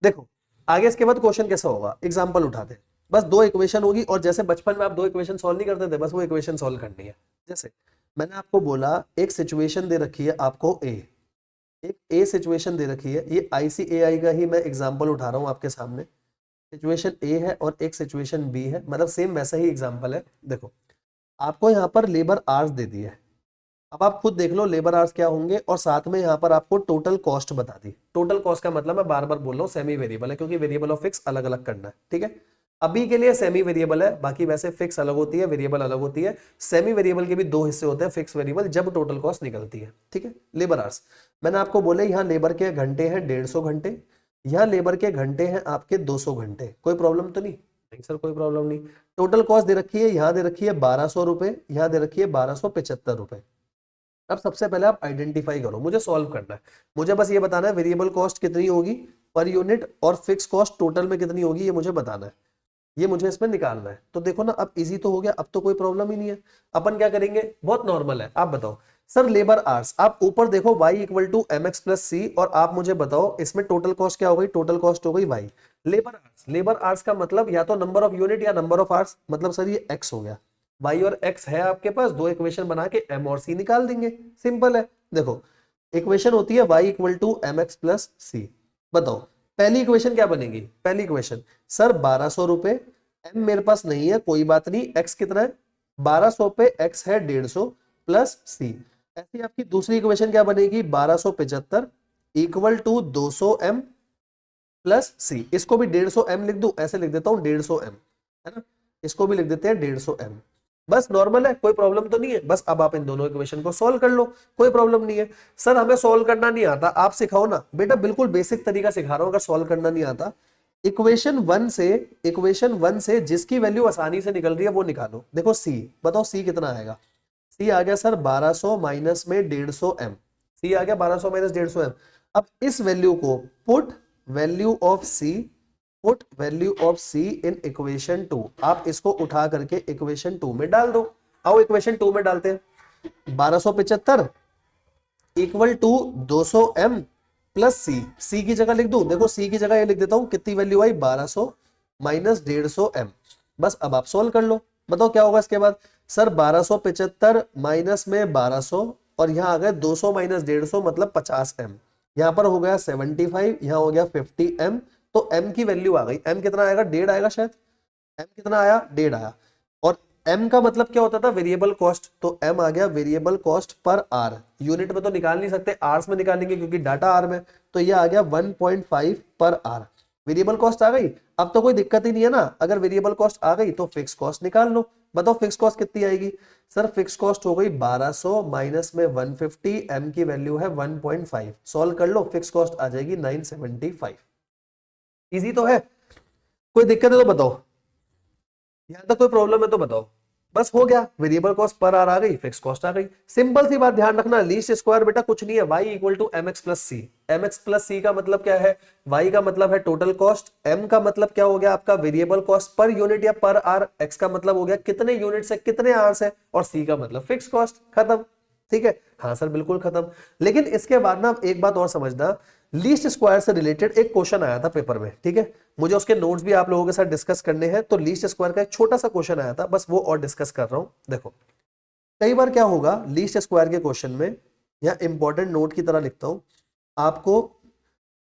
देखो आगे इसके बाद क्वेश्चन कैसा होगा, एग्जांपल उठाते हैं, बस दो इक्वेशन होगी, और जैसे बचपन में आप दो इक्वेशन सॉल्व नहीं करते थे, बस वो इक्वेशन सॉल्व करनी है। जैसे मैंने आपको बोला एक सिचुएशन दे रखी है आपको ए, एक ए सिचुएशन दे रखी है, ये आईसीएआई का ही मैं एग्जांपल उठा रहा हूं आपके सामने। सिचुएशन ए है और एक सिचुएशन बी है, मतलब सेम वैसा ही एग्जांपल है। देखो आपको यहाँ पर लेबर आवर्स दे दी है, अब आप खुद देख लो लेबर आवर्स क्या होंगे, और साथ में यहाँ पर आपको टोटल कॉस्ट बता दी। टोटल कॉस्ट का मतलब मैं बार बार बोल रहा हूँ सेमी वेरिएबल है, क्योंकि वेरिएबल और फिक्स अलग अलग करना है। ठीक है, अभी के लिए सेमी वेरिएबल है, बाकी वैसे फिक्स अलग होती है, वेरिएबल अलग होती है। सेमी वेरिएबल के भी दो हिस्से होते हैं, फिक्स वेरिएबल, जब टोटल कॉस्ट निकलती है। ठीक है, लेबर आवर्स मैंने आपको बोले, यहाँ लेबर के घंटे हैं 150 घंटे, यहाँ लेबर के घंटे हैं आपके 200 घंटे। कोई प्रॉब्लम तो नहीं? नहीं सर कोई प्रॉब्लम नहीं। टोटल कॉस्ट दे रखी है, यहाँ दे रखी है 1200 रुपए, यहाँ दे रखी है 1275 रुपए। अब सबसे पहले आप आइडेंटिफाई करो, मुझे सॉल्व करना है। मुझे बस ये बताना है वेरिएबल कॉस्ट कितनी होगी पर यूनिट और फिक्स कॉस्ट टोटल में कितनी होगी, ये मुझे बताना है, ये मुझे इसमें निकालना है। तो देखो ना, अब इजी तो हो गया, अब तो कोई प्रॉब्लम ही नहीं है। अपन क्या करेंगे, बहुत नॉर्मल है। आप बताओ सर लेबर आवर्स, आप ऊपर देखो y equal to M X plus C, और आप मुझे बताओ इसमें टोटल कॉस्ट क्या हो गई, टोटल कॉस्ट हो गई y। Labour hours, labour hours का मतलब या तो नंबर ऑफ यूनिट या नंबर ऑफ आवर्स, मतलब सर ये x हो गया। y और x है आपके पास, दो इक्वेशन बना के m और c निकाल देंगे, सिंपल है। देखो इक्वेशन होती है y equal to M X plus C. बताओ पहली इक्वेशन क्या बनेगी, पहली इक्वेशन सर 1200 रुपए, m मेरे पास नहीं है कोई बात नहीं, x कितना है 1200 पे x है 150 प्लस c। ऐसी आपकी दूसरी इक्वेशन क्या बनेगी, 1275 equal to 200m plus c। इसको भी 150m लिख दूं, ऐसे लिख देता हूं 150m, है ना, इसको भी लिख देते हैं 150m। बस नॉर्मल है, कोई प्रॉब्लम तो नहीं है। बस अब आप इन दोनों इक्वेशन को सॉल्व कर लो, कोई प्रॉब्लम नहीं है। सर हमें सॉल्व करना नहीं आता, आप सिखाओ ना बेटा, बिल्कुल बेसिक तरीका सिखा रहा हूं, अगर सॉल्व करना नहीं आता इक्वेशन वन से जिसकी वैल्यू आसानी से निकल रही है वो निकालो। देखो सी, बताओ सी कितना आएगा, सी आ गया सर 1200 माइनस में 150m, सी आ गया 1200 माइनस 150m। अब इस वैल्यू को put value of C, put value of C in equation 2, आप इसको उठा करके इक्वेशन 2 में डाल दो। आओ इक्वेशन 2 में डालते हैं, 1275 इक्वल टू 200m प्लस सी, सी की जगह लिख दूं, देखो सी की जगह ये लिख देता हूं, कितनी वैल्यू आई 1200 माइनस 150m। बस अब आप सॉल्व कर लो, बताओ क्या होगा इसके बाद। सर 1275 माइनस में 1200 और यहाँ आ गया 200 माइनस 150 मतलब 50m, यहाँ पर हो गया 75, यहाँ हो गया 50m। तो m की वैल्यू आ गई, m कितना आएगा 1.5 आएगा शायद, m कितना आया 1.5 आया। और m का मतलब क्या होता था, वेरिएबल कॉस्ट, तो m आ गया variable cost per hour. Unit में तो निकाल नहीं सकते, आर्स में निकालेंगे क्योंकि डाटा आर में, तो ये आ गया 1.5 पर आर। वेरिएबल कॉस्ट आ गई, अब तो कोई दिक्कत ही नहीं है ना, अगर वेरिएबल कॉस्ट आ गई तो फिक्स कॉस्ट निकाल लो। बताओ फिक्स कॉस्ट कितनी आएगी, सर फिक्स कॉस्ट हो गई 1200 माइनस में 150, m की वैल्यू है 1.5, सॉल्व कर लो, फिक्स कॉस्ट आ जाएगी 975। इजी तो है, कोई दिक्कत है तो बताओ, यहां तक कोई प्रॉब्लम है तो बताओ। बस हो गया, वेरिएबल कॉस्ट पर आर आ गई, फिक्स कॉस्ट आ गई। सिंपल सी बात ध्यान रखना, लीस्ट स्क्वायर बेटा कुछ नहीं है, y equal to M X plus C. M X plus C का मतलब क्या है, y का मतलब है टोटल कॉस्ट, m का मतलब क्या हो गया आपका वेरिएबल कॉस्ट पर यूनिट या पर आर, x का मतलब हो गया कितने यूनिट से कितने आवर्स है, और c का मतलब फिक्स कॉस्ट, खत्म। ठीक है, हाँ सर बिल्कुल खत्म। लेकिन इसके बाद ना एक बात और समझना, लीस्ट स्क्वायर से रिलेटेड एक क्वेश्चन आया था पेपर में, ठीक है, मुझे उसके नोट्स भी आप लोगों के साथ डिस्कस करने हैं, तो लीस्ट स्क्वायर का एक छोटा सा क्वेश्चन आया था, बस वो और डिस्कस कर रहा हूं। देखो कई बार क्या होगा लीस्ट स्क्वायर के क्वेश्चन में, या इंपॉर्टेंट नोट की तरह लिखता हूं, आपको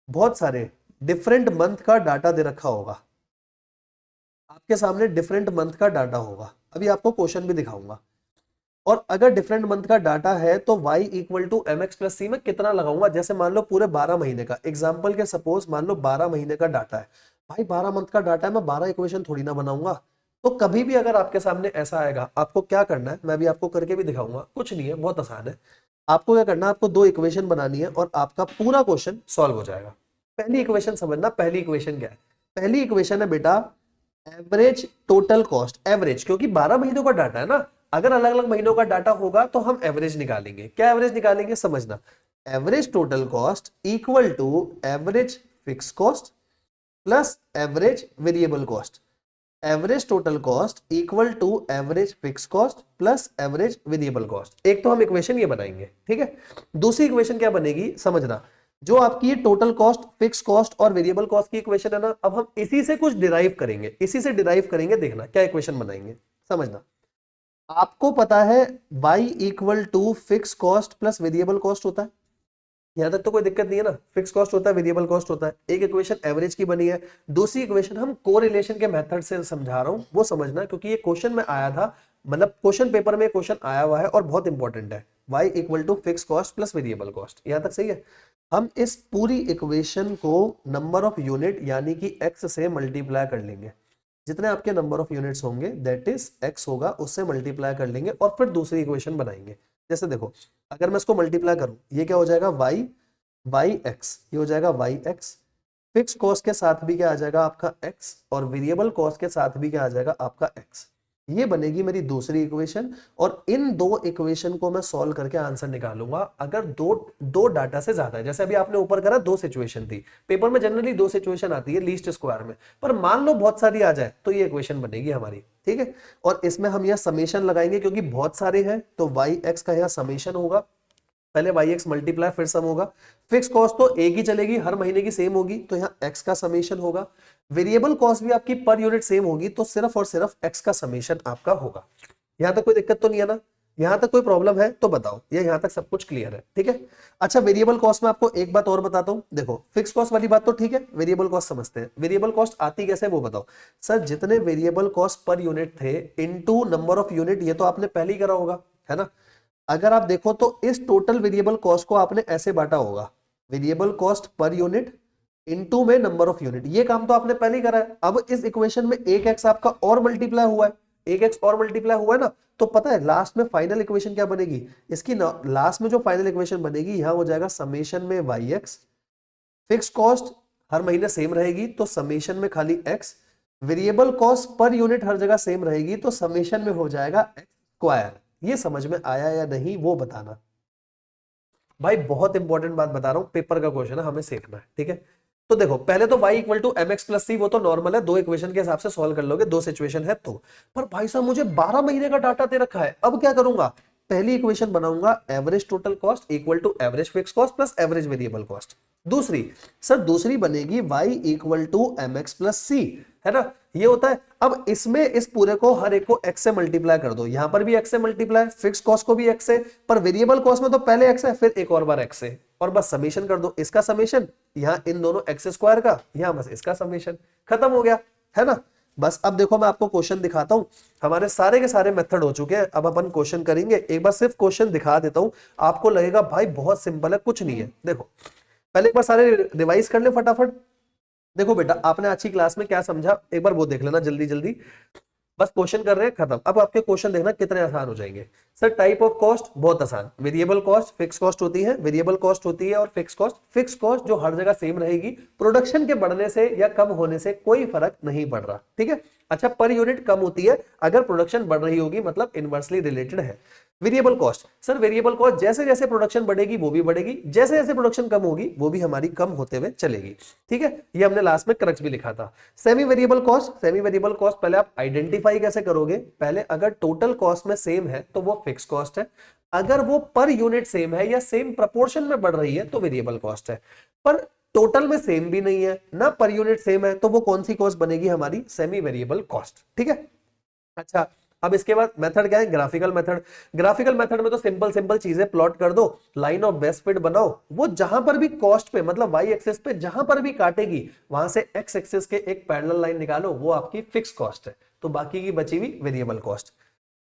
बहुत सारे डिफरेंट मंथ का डाटा दे रखा होगा, आपके सामने डिफरेंट मंथ का डाटा होगा, अभी आपको क्वेश्चन भी दिखाऊंगा। और अगर डिफरेंट मंथ का डाटा है तो y equal to M X plus C में कितना लगाऊंगा, जैसे मान लो पूरे 12 महीने का, एग्जाम्पल के सपोज मान लो 12 महीने का डाटा है, भाई 12 मंथ का डाटा है, मैं 12 इक्वेशन थोड़ी ना बनाऊंगा। तो कभी भी अगर आपके सामने ऐसा आएगा, आपको क्या करना है, मैं भी आपको करके भी दिखाऊंगा, कुछ नहीं है बहुत आसान है। आपको क्या करना है, आपको दो इक्वेशन बनानी है और आपका पूरा क्वेश्चन सॉल्व हो जाएगा। पहली इक्वेशन समझना, पहली इक्वेशन क्या है, पहली इक्वेशन है बेटा एवरेज टोटल कॉस्ट, एवरेज क्योंकि 12 महीनों का डाटा है ना, अगर अलग अलग महीनों का डाटा होगा तो हम एवरेज निकालेंगे। क्या एवरेज निकालेंगे समझना, average total cost equal to average fix cost plus average variable cost, average total cost equal to average fix cost plus average variable cost. एक तो हम इक्वेशन ये बनाएंगे, ठीक है। दूसरी इक्वेशन क्या बनेगी समझना, जो आपकी टोटल कॉस्ट फिक्स कॉस्ट और वेरिएबल कॉस्ट की इक्वेशन है ना, अब हम इसी से कुछ डिराइव करेंगे, इसी से डिराइव करेंगे, देखना क्या इक्वेशन बनाएंगे समझना। आपको पता है y equal to fix cost plus variable cost होता है, यहां तक तो कोई दिक्कत नहीं है ना, फिक्स कॉस्ट होता है वेरिएबल कॉस्ट होता है। एक इक्वेशन एवरेज की बनी है, दूसरी इक्वेशन हम कोरिलेशन के मेथड से समझा रहा हूं, वो समझना क्योंकि ये क्वेश्चन में आया था, मतलब क्वेश्चन पेपर में क्वेश्चन आया हुआ है और बहुत इंपॉर्टेंट है। y equal to fix cost plus variable cost, यहां तक सही है। हम इस पूरी इक्वेशन को नंबर ऑफ यूनिट यानी कि x से मल्टीप्लाई कर लेंगे, जितने आपके नंबर ऑफ यूनिट्स होंगे दैट इज x होगा, उससे मल्टीप्लाई कर लेंगे और फिर दूसरी इक्वेशन बनाएंगे। जैसे देखो, अगर मैं इसको मल्टीप्लाई करूं, ये क्या हो जाएगा y x, ये हो जाएगा y x, फिक्स कॉस्ट के साथ भी क्या आ जाएगा आपका x, और वेरिएबल कॉस्ट के साथ भी क्या आ जाएगा आपका x। ये बनेगी मेरी दूसरी इक्वेशन, और इन दो इक्वेशन को मैं सॉल्व करके आंसर निकालूंगा अगर दो डाटा से ज्यादा है। जैसे अभी आपने ऊपर करा, दो सिचुएशन थी, पेपर में जनरली दो सिचुएशन आती है लीस्ट स्क्वायर में, पर मान लो बहुत सारी आ जाए तो ये इक्वेशन बनेगी हमारी, ठीक है। और इसमें हम यहाँ समेशन लगाएंगे क्योंकि बहुत सारे हैं, तो वाई एक्स का यहाँ समेशन होगा, पहले वाई एक्स मल्टीप्लाई फिर सम होगा। फिक्स कॉस्ट तो एक ही चलेगी, हर महीने की सेम होगी, तो यहाँ एक्स का समेशन होगा। वेरिएबल कॉस्ट भी आपकी पर यूनिट सेम होगी, तो सिर्फ और सिर्फ एक्स का समेशन आपका होगा। यहां तक कोई दिक्कत तो नहीं है ना? यहां तक कोई प्रॉब्लम है तो बताओ, या यहां तक सब कुछ क्लियर है? ठीक है। अच्छा, वेरिएबल कॉस्ट में आपको एक बात और बताता हूं। देखो, फिक्स कॉस्ट वाली बात तो ठीक है, वेरिएबल कॉस्ट समझते हैं। वेरिएबल कॉस्ट आती कैसे वो बताओ। सर, जितने वेरिएबल कॉस्ट पर यूनिट थे इनटू नंबर ऑफ यूनिट, ये तो आपने पहले ही करा होगा, है ना। अगर आप देखो तो इस टोटल वेरिएबल कॉस्ट को आपने ऐसे बांटा होगा, variable cost per unit into में नंबर ऑफ यूनिट। ये काम तो आपने पहले ही करा है। अब इस इक्वेशन में एक एक्स आपका और मल्टीप्लाई हुआ है, एक एक्स और मल्टीप्लाई हुआ है ना, तो पता है लास्ट में फाइनल इक्वेशन क्या बनेगी इसकी? लास्ट में जो फाइनल इक्वेशन बनेगी, यहां हो जाएगा समेशन में वाई एक्स, फिक्स कॉस्ट हर महीने सेम रहेगी तो समेशन में खाली X, variable cost per unit हर जगह सेम रहेगी तो समेशन में हो जाएगा एक्स स्क्वायर। ये समझ में आया या नहीं वो बताना। भाई बहुत इंपॉर्टेंट बात बता रहा हूं, पेपर का क्वेश्चन है, हमें सीखना है, ठीक है। तो देखो, पहले तो y equal to M X plus C, वो तो नॉर्मल है, दो इक्वेशन के हिसाब से सॉल्व कर लोगे, दो सिचुएशन है तो। पर भाई साहब, मुझे 12 महीने का डाटा दे रखा है, अब क्या करूंगा? पहली इक्वेशन बनाऊंगा average total cost equal to average fix cost plus average variable cost. दूसरी, सर दूसरी बनेगी y equal to M X plus C, है ना, ये होता है। अब इसमें इस पूरे को हर एक को x से मल्टीप्लाई कर दो, यहां पर भी x से मल्टीप्लाई, फिक्स कॉस्ट को भी x से, पर वेरिएबल कॉस्ट में तो पहले x है फिर एक और बार x से, और बस समेशन कर दो, इसका समेशन यहां इन दोनों एक्स स्क्वायर का, यहां बस इसका समेशन, खत्म हो गया, है ना। बस अब देखो, मैं आपको क्वेश्चन दिखाता हूं। हमारे सारे के सारे मेथड हो चुके हैं, अब अपन क्वेश्चन करेंगे। एक बार सिर्फ क्वेश्चन दिखा देता हूं, आपको लगेगा भाई बहुत सिंपल है, कुछ नहीं है। देखो, पहले एक बार सारे रिवाइज कर ले फटाफट। देखो बेटा, आपने आज की क्लास में क्या समझा, एक बार वो देख लेना जल्दी जल्दी। बस क्वेश्चन कर रहे हैं, खत्म। अब आपके क्वेश्चन देखना कितने आसान हो जाएंगे। सर, टाइप ऑफ कॉस्ट बहुत आसान, वेरिएबल कॉस्ट, फिक्स कॉस्ट होती है, वेरिएबल कॉस्ट होती है और फिक्स कॉस्ट। फिक्स कॉस्ट जो हर जगह सेम रहेगी, प्रोडक्शन के बढ़ने से या कम होने से कोई फर्क नहीं पड़ रहा, ठीक है। अच्छा, पर यूनिट कम होती है अगर प्रोडक्शन बढ़ रही होगी, मतलब इनवर्सली रिलेटेड है। Variable cost, sir variable cost जैसे जैसे प्रोडक्शन बढ़ेगी वो भी बढ़ेगी, जैसे जैसे प्रोडक्शन कम होगी वो भी हमारी कम होते हुए चलेगी, ठीक है। ये हमने लास्ट में क्रक्स भी लिखा था। Semi variable cost, semi variable cost पहले आप आइडेंटिफाई कैसे करोगे? पहले अगर टोटल कॉस्ट में सेम है तो वो फिक्स कॉस्ट है, अगर वो पर यूनिट सेम है या सेम प्रपोर्शन में बढ़ रही है तो वेरिएबल कॉस्ट है। पर टोटल में सेम भी नहीं है ना, पर यूनिट सेम है, तो वो कौन सी कॉस्ट बनेगी? हमारी सेमी वेरिएबल कॉस्ट, ठीक है। अच्छा, अब इसके बाद मेथड क्या है? Graphical method. ग्राफिकल मेथड में तो सिंपल सिंपल चीजें प्लॉट कर दो, लाइन ऑफ बेस्ट फिट बनाओ, वो जहां पर भी कॉस्ट पे, मतलब वाई एक्सिस पे जहां पर भी काटेगी वहां से एक्स एक्सिस के एक पैरेलल लाइन निकालो, वो आपकी फिक्स कॉस्ट है, तो बाकी की बची हुई वेरिएबल कॉस्ट।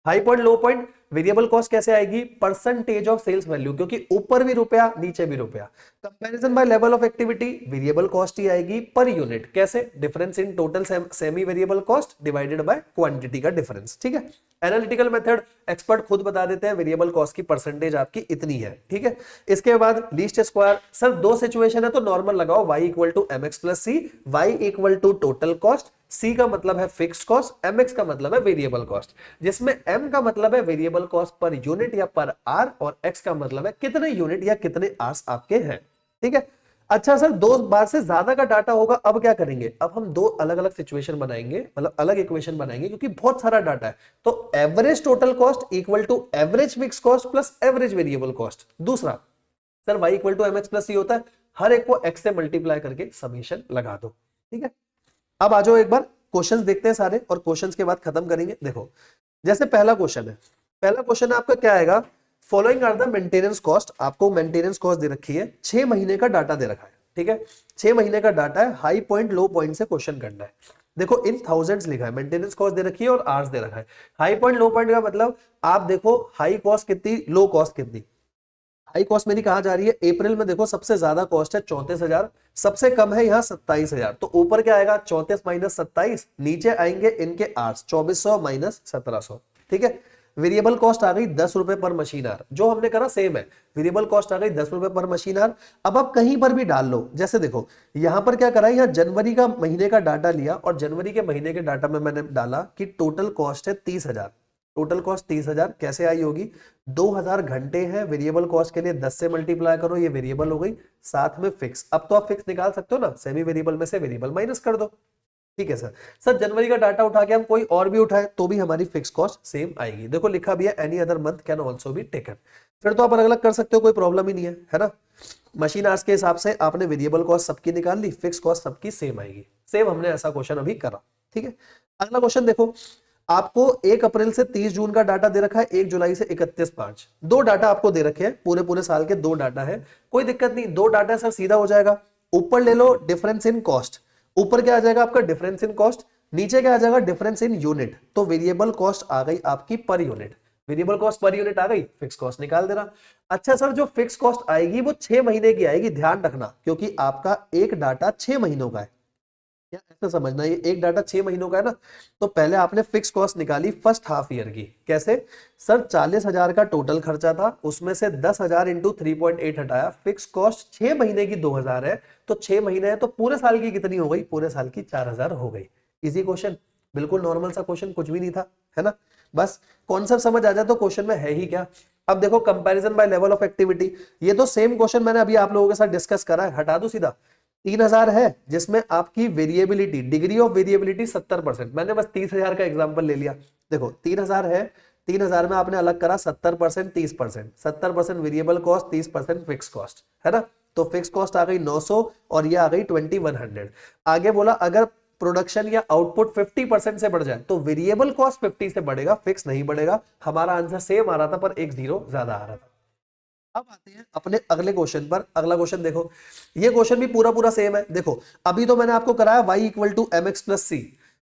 हाई पॉइंट लो पॉइंट, वेरिएबल कॉस्ट कैसे आएगी? परसेंटेज ऑफ सेल्स वैल्यू, क्योंकि ऊपर भी रुपया नीचे भी रुपया। Comparison by level of activity, variable cost ही आएगी पर यूनिट, कैसे? Difference in total semi variable cost divided by quantity का डिफरेंस, ठीक है। एनालिटिकल मेथड, एक्सपर्ट खुद बता देते हैं वेरिएबल कॉस्ट की परसेंटेज आपकी इतनी है, ठीक है। इसके बाद लीस्ट स्क्वायर, सर दो सिचुएशन है तो नॉर्मल लगाओ, y equal to M X plus C, Y equal to total cost, C का मतलब है फिक्स कॉस्ट, MX का मतलब है वेरिएबल कॉस्ट, जिसमें M का मतलब है वेरिएबल कॉस्ट पर यूनिट या पर आर, और X का मतलब है कितने यूनिट या कितने आर्स आपके हैं, ठीक है। अच्छा सर, दो बार से ज्यादा का डाटा होगा, अब क्या करेंगे? अब हम दो अलग अलग सिचुएशन बनाएंगे, मतलब अलग इक्वेशन बनाएंगे, क्योंकि बहुत सारा डाटा है। तो average total cost equal to average fix cost plus average variable cost. दूसरा, sir y equal to mx plus C होता है, हर एक को x से मल्टीप्लाई करके समीशन लगा दो, ठीक है। अब आ जाओ एक बार क्वेश्चंस देखते हैं सारे, और क्वेश्चंस के बाद खत्म करेंगे। देखो, जैसे पहला क्वेश्चन है, पहला क्वेश्चन आपका क्या आएगा? Following are the maintenance cost, आपको मेंटेनेंस कॉस्ट दे रखी है, 6 महीने का डाटा दे रखा है, ठीक है। 6 महीने का डाटा है, हाई पॉइंट लो पॉइंट से क्वेश्चन करना है। देखो, इन थाउजेंड्स लिखा है, मेंटेनेंस कॉस्ट दे रखी है और आवर्स दे रखा है। हाई पॉइंट लो पॉइंट का मतलब आप देखो, हाई कॉस्ट कितनी, लो कॉस्ट कितनी। हाई कॉस्ट मेरी कहा जा रही है, अप्रैल में देखो सबसे ज्यादा कॉस्ट है 34,000, सबसे कम है यहाँ 27,000, तो ऊपर क्या आएगा 34 माइनस 27, नीचे आएंगे इनके आर्स 2400 माइनस 1700, ठीक है। वेरिएबल कॉस्ट आ गई 10 रुपए पर मशीन आर, जो हमने करा सेम है, वेरिएबल कॉस्ट आ गई 10 रुपए पर मशीन आर। अब आप कहीं पर भी डाल लो, जैसे देखो यहां पर क्या करा है, यहाँ जनवरी का महीने का डाटा लिया और जनवरी के महीने के डाटा में मैंने डाला कि टोटल कॉस्ट है 30,000, टोटल कॉस्ट 30,000 कैसे आई होगी, 2000 घंटे हैं, वेरिएबल कॉस्ट के लिए 10 से मल्टीप्लाई करो, ये वेरिएबल हो गई, साथ में फिक्स। अब तो आप फिक्स निकाल सकते हो ना, सेमी वेरिएबल में से वेरिएबल माइनस कर दो, ठीक है सर। सर जनवरी का डाटा उठा के हम कोई और भी उठाए तो भी हमारी फिक्स कॉस्ट सेम आएगी, देखो लिखा भी है any other month can also be taken, फिर तो आप अलग अलग कर सकते हो, कोई प्रॉब्लम ही नहीं है ना। मशीन आवर्स के हिसाब से आपने वेरिएबल कॉस्ट सबकी निकाल ली, फिक्स कॉस्ट सबकी सेम आएगी, सेम हमने ऐसा क्वेश्चन अभी करा, ठीक है। अगला क्वेश्चन देखो, आपको 1 अप्रैल से 30 जून का डाटा दे रखा है, 1 जुलाई से 31/5, दो डाटा आपको दे रखे हैं, पूरे पूरे साल के दो डाटा है, कोई दिक्कत नहीं, दो डाटा सर सीधा हो जाएगा, ऊपर ले लो डिफरेंस इन कॉस्ट, ऊपर क्या आ जाएगा आपका डिफरेंस इन कॉस्ट, नीचे क्या आ जाएगा डिफरेंस इन यूनिट, तो वेरिएबल कॉस्ट आ गई आपकी per unit, variable cost per unit आ गई, फिक्स कॉस्ट निकाल देना। अच्छा सर जो फिक्स कॉस्ट आएगी वो 6 महीने की आएगी, ध्यान रखना, क्योंकि आपका एक डाटा 6 महीनों का है, क्या ऐसा समझना, ये एक डाटा 6 महीनों का है ना, तो पहले आपने फिक्स कॉस्ट निकाली फर्स्ट हाफ ईयर की, कैसे सर 40,000 का टोटल खर्चा था, उसमें से 10,000 इंटू 3.8 हटाया, फिक्स कॉस्ट 6 महीने की 2,000 है, तो 6 महीने है तो पूरे साल की कितनी हो गई, पूरे साल की 4,000 हो गई। इजी क्वेश्चन, बिल्कुल नॉर्मल सा क्वेश्चन, कुछ भी नहीं था, है ना। बस कॉन्सेप्ट समझ आ जाए तो क्वेश्चन में है ही क्या। अब देखो comparison by level of activity, ये तो सेम क्वेश्चन मैंने अभी आप लोगों के साथ डिस्कस करा है, हटा दो सीधा। 3,000 है जिसमें आपकी वेरिएबिलिटी, डिग्री ऑफ वेरिएबिलिटी 70%, मैंने बस 30,000 का एग्जांपल ले लिया। देखो 3,000 है, 3,000 में आपने अलग करा 70%, 30%, 70% वेरिएबल कॉस्ट, 30% फिक्स कॉस्ट, है ना, तो फिक्स कॉस्ट आ गई 900 और ये आ गई 2100। आगे बोला अगर प्रोडक्शन या आउटपुट 50% से बढ़ जाए तो वेरिएबल कॉस्ट 50 से बढ़ेगा, फिक्स नहीं बढ़ेगा। हमारा आंसर सेम आ रहा था पर एक जीरो ज्यादा आ रहा था। अब आते हैं अपने अगले क्वेश्चन पर। अगला क्वेश्चन देखो, ये क्वेश्चन भी पूरा पूरा सेम है। देखो अभी तो मैंने आपको कराया y equal to M X plus C,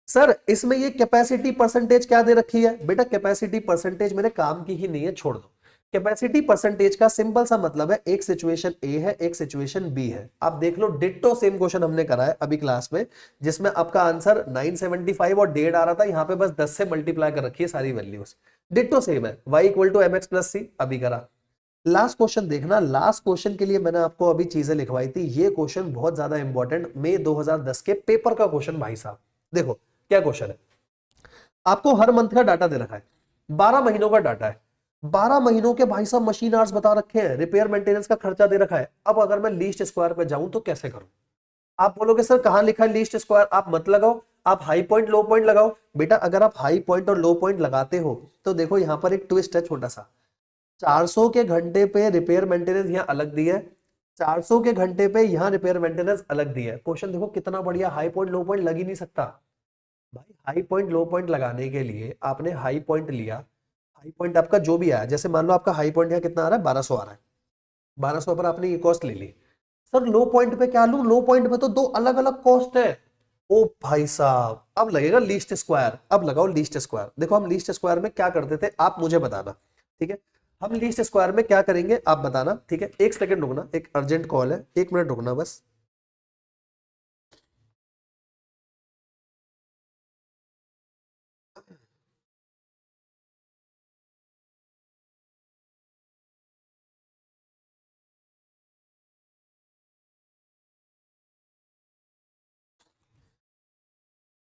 sir इसमें ये कैपेसिटी परसेंटेज क्या दे रखी है, बेटा कैपेसिटी परसेंटेज मेरे काम की ही नहीं है, छोड़ दो। कैपेसिटी परसेंटेज का सिंपल सा मतलब है एक सिचुएशन ए है, एक सिचुएशन बी है। आप देख लो डिट्टो सेम क्वेश्चन हमने करा है अभी क्लास में, जिसमें आपका आंसर 975 और 1.5 आ रहा था, यहाँ पे बस 10 से मल्टीप्लाई कर रखी है सारी वैल्यूज, डिट्टो सेम है, y equal to M X plus C अभी करा। लास्ट क्वेश्चन देखना, लास्ट क्वेश्चन के लिए मैंने आपको अभी चीजें लिखवाई थी, ये क्वेश्चन बहुत ज्यादा इंपॉर्टेंट, मई 2010 के पेपर का क्वेश्चन भाई साहब। देखो क्या क्वेश्चन है, आपको हर मंथ का डाटा दे रखा है, 12 महीनों का डाटा है, 12 महीनों के भाई साहब मशीन आवर्स बता रखे हैं, रिपेयर मेंटेनेंस का खर्चा दे रखा है। अब अगर मैं लीस्ट स्क्वायर पे जाऊं तो कैसे करूं, आप बोलोगे सर कहां लिखा है लीस्ट स्क्वायर, आप मत लगाओ, आप हाई पॉइंट लो पॉइंट लगाओ। बेटा अगर आप हाई पॉइंट और लो पॉइंट लगाते हो तो देखो यहां पर एक ट्विस्ट है छोटा सा, 400 के घंटे पे रिपेयर मेंटेनेंस यहाँ अलग दी है, 400 के घंटे पे यहाँ रिपेयर मेंटेनेंस अलग दी है। क्वेश्चन देखो कितना बढ़िया, हाई पॉइंट लो पॉइंट लग ही नहीं सकता भाई। हाई पॉइंट लो पॉइंट लगाने के लिए आपने हाई पॉइंट लिया, हाई पॉइंट आपका जो भी आया, जैसे मान लो आपका हाई पॉइंट यहाँ कितना आ रहा है 1200 आ रहा है, 1200 पर आपने ये कॉस्ट ले ली। सर लो पॉइंट पे क्या लूं, लो पॉइंट पे तो दो अलग अलग कॉस्ट है। ओ भाई साहब अब लगेगा लीस्ट स्क्वायर, अब लगाओ लीस्ट स्क्वायर। देखो हम लीस्ट स्क्वायर में क्या करते थे आप मुझे बताना, ठीक है, हम लीस्ट स्क्वायर में क्या करेंगे आप बताना, ठीक है। एक सेकंड रुकना, एक अर्जेंट कॉल है, एक मिनट रुकना बस।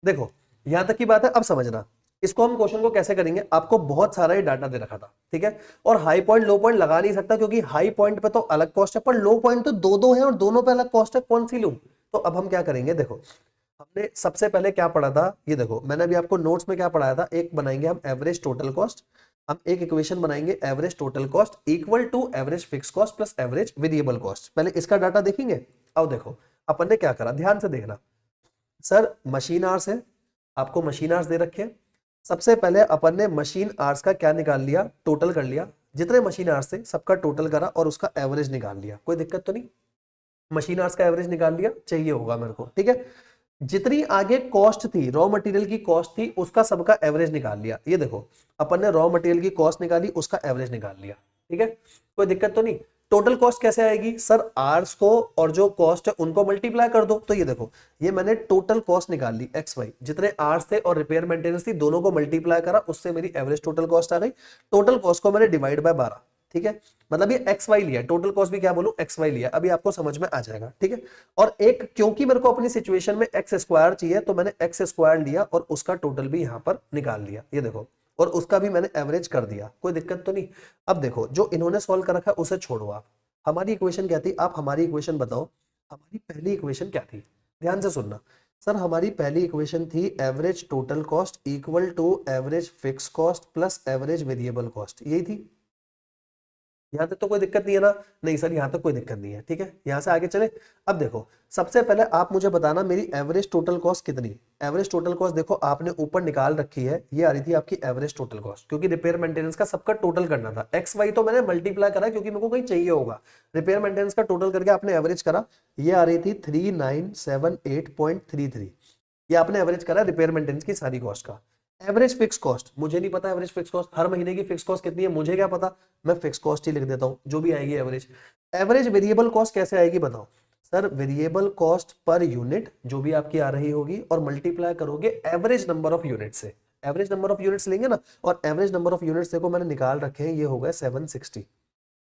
देखो यहां तक की बात है, अब समझना इसको हम क्वेश्चन को कैसे करेंगे। आपको बहुत सारा ही डाटा दे रखा था, ठीक है, और हाई पॉइंट लो पॉइंट लगा नहीं सकता क्योंकि हाई पॉइंट पे तो अलग कॉस्ट है, पर लो पॉइंट तो दो दो है और दोनों पे अलग कॉस्ट है, कौन सी लूं। तो अब हम क्या करेंगे, देखो हमने सबसे पहले क्या पढ़ा था, ये देखो मैंने अभी आपको नोट्स में क्या पढ़ाया था, एक बनाएंगे हम एवरेज टोटल कॉस्ट, हम एक इक्वेशन बनाएंगे average total cost equal to average fix cost plus average variable cost. पहले इसका डाटा देखेंगे। अब देखो अपन ने क्या करा, ध्यान से देखना। सर मशीन आवर्स है, आपको मशीन आवर्स दे रखे हैं। सबसे पहले अपन ने मशीन आवर्स का क्या निकाल लिया, टोटल कर लिया, जितने मशीन आवर्स थे सबका टोटल करा और उसका एवरेज निकाल लिया, कोई दिक्कत तो नहीं। मशीन आवर्स का एवरेज निकाल लिया, चाहिए होगा मेरे को, ठीक है। जितनी आगे कॉस्ट थी, रॉ मटेरियल की कॉस्ट थी, उसका सबका एवरेज निकाल लिया। ये देखो अपन ने रॉ मटेरियल की कॉस्ट निकाली, उसका एवरेज निकाल लिया, ठीक है, कोई दिक्कत तो नहीं। टोटल कॉस्ट कैसे आएगी सर, आर्स को और जो कॉस्ट है उनको मल्टीप्लाई कर दो। तो ये देखो, ये मैंने टोटल कॉस्ट निकाल ली एक्स वाई, जितने आर्स थे और रिपेयर मेंटेनेंस थी दोनों को मल्टीप्लाई करा, उससे मेरी एवरेज टोटल कॉस्ट आ गई। टोटल कॉस्ट को मैंने डिवाइड बाय 12, ठीक है, मतलब ये एक्स वाई लिया, टोटल कॉस्ट भी क्या बोलूं एक्स वाई लिया, अभी आपको समझ में आ जाएगा, ठीक है। और एक क्योंकि मेरे को अपनी सिचुएशन में एक्स स्क्वायर चाहिए तो मैंने एक्स स्क्वायर लिया और उसका टोटल भी यहां पर निकाल लिया, ये देखो, और उसका भी मैंने एवरेज कर दिया, कोई दिक्कत तो नहीं। अब देखो जो इन्होंने सॉल्व कर रखा है उसे छोड़ो, आप हमारी इक्वेशन क्या थी, आप हमारी इक्वेशन बताओ। हमारी पहली इक्वेशन क्या थी, ध्यान से सुनना सर, हमारी पहली इक्वेशन थी average total cost equal to average fix cost plus average variable cost, यही थी। यहां तक तो कोई दिक्कत नहीं है ना, नहीं सर यहां तक कोई दिक्कत नहीं है, ठीक है, यहां से आगे चले। अब देखो सबसे पहले आप मुझे बताना मेरी एवरेज टोटल कॉस्ट कितनी। एवरेज टोटल कॉस्ट देखो आपने ऊपर निकाल रखी है, ये आ रही थी आपकी एवरेज टोटल कॉस्ट, क्योंकि रिपेयर मेंटेनेंस का सबका टोटल करना था। एक्स वाई तो मैंने मल्टीप्लाई करा क्योंकि मेरे को कहीं चाहिए होगा, रिपेयर मेंटेनेंस का टोटल करके आपने एवरेज करा, ये आ रही थी 3978.33, ये आपने एवरेज करा रिपेयर मेंटेनेंस की सारी कॉस्ट का। एवरेज फिक्स कॉस्ट मुझे नहीं पता, एवरेज फिक्स कॉस्ट हर महीने की फिक्स कॉस्ट कितनी है मुझे क्या पता, मैं फिक्स कॉस्ट ही लिख देता हूं जो भी आएगी एवरेज। एवरेज वेरिएबल कॉस्ट कैसे आएगी बताओ sir, variable cost per unit जो भी आपकी आ रही होगी और मल्टीप्लाई करोगे एवरेज नंबर ऑफ यूनिट से, एवरेज नंबर ऑफ यूनिट्स लेंगे ना, और एवरेज नंबर ऑफ यूनिट्स देखो मैंने निकाल रखे हैं, ये हो गए 760,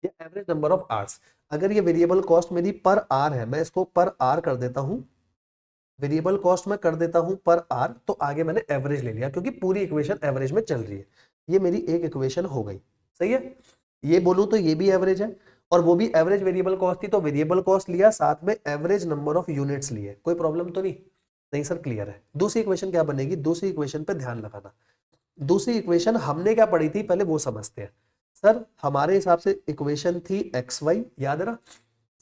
ये एवरेज नंबर ऑफ आवर्स। अगर ये वेरिएबल कॉस्ट मेरी पर आर है, मैं इसको पर आर कर देता हूं, वेरिएबल कॉस्ट में कर देता हूं पर आर, तो आगे मैंने एवरेज ले लिया क्योंकि पूरी इक्वेशन एवरेज में चल रही है। ये मेरी एक इक्वेशन हो गई, सही है। ये बोलूं तो ये भी एवरेज है और वो भी एवरेज वेरिएबल कॉस्ट थी, तो वेरिएबल कॉस्ट लिया साथ में एवरेज नंबर ऑफ यूनिट्स लिए, कोई प्रॉब्लम तो नहीं, नहीं सर क्लियर है। दूसरी इक्वेशन क्या बनेगी, दूसरी इक्वेशन पे ध्यान लगाना, दूसरी इक्वेशन हमने क्या पढ़ी थी पहले वो समझते हैं। सर हमारे हिसाब से इक्वेशन थी एक्स वाई, याद है ना,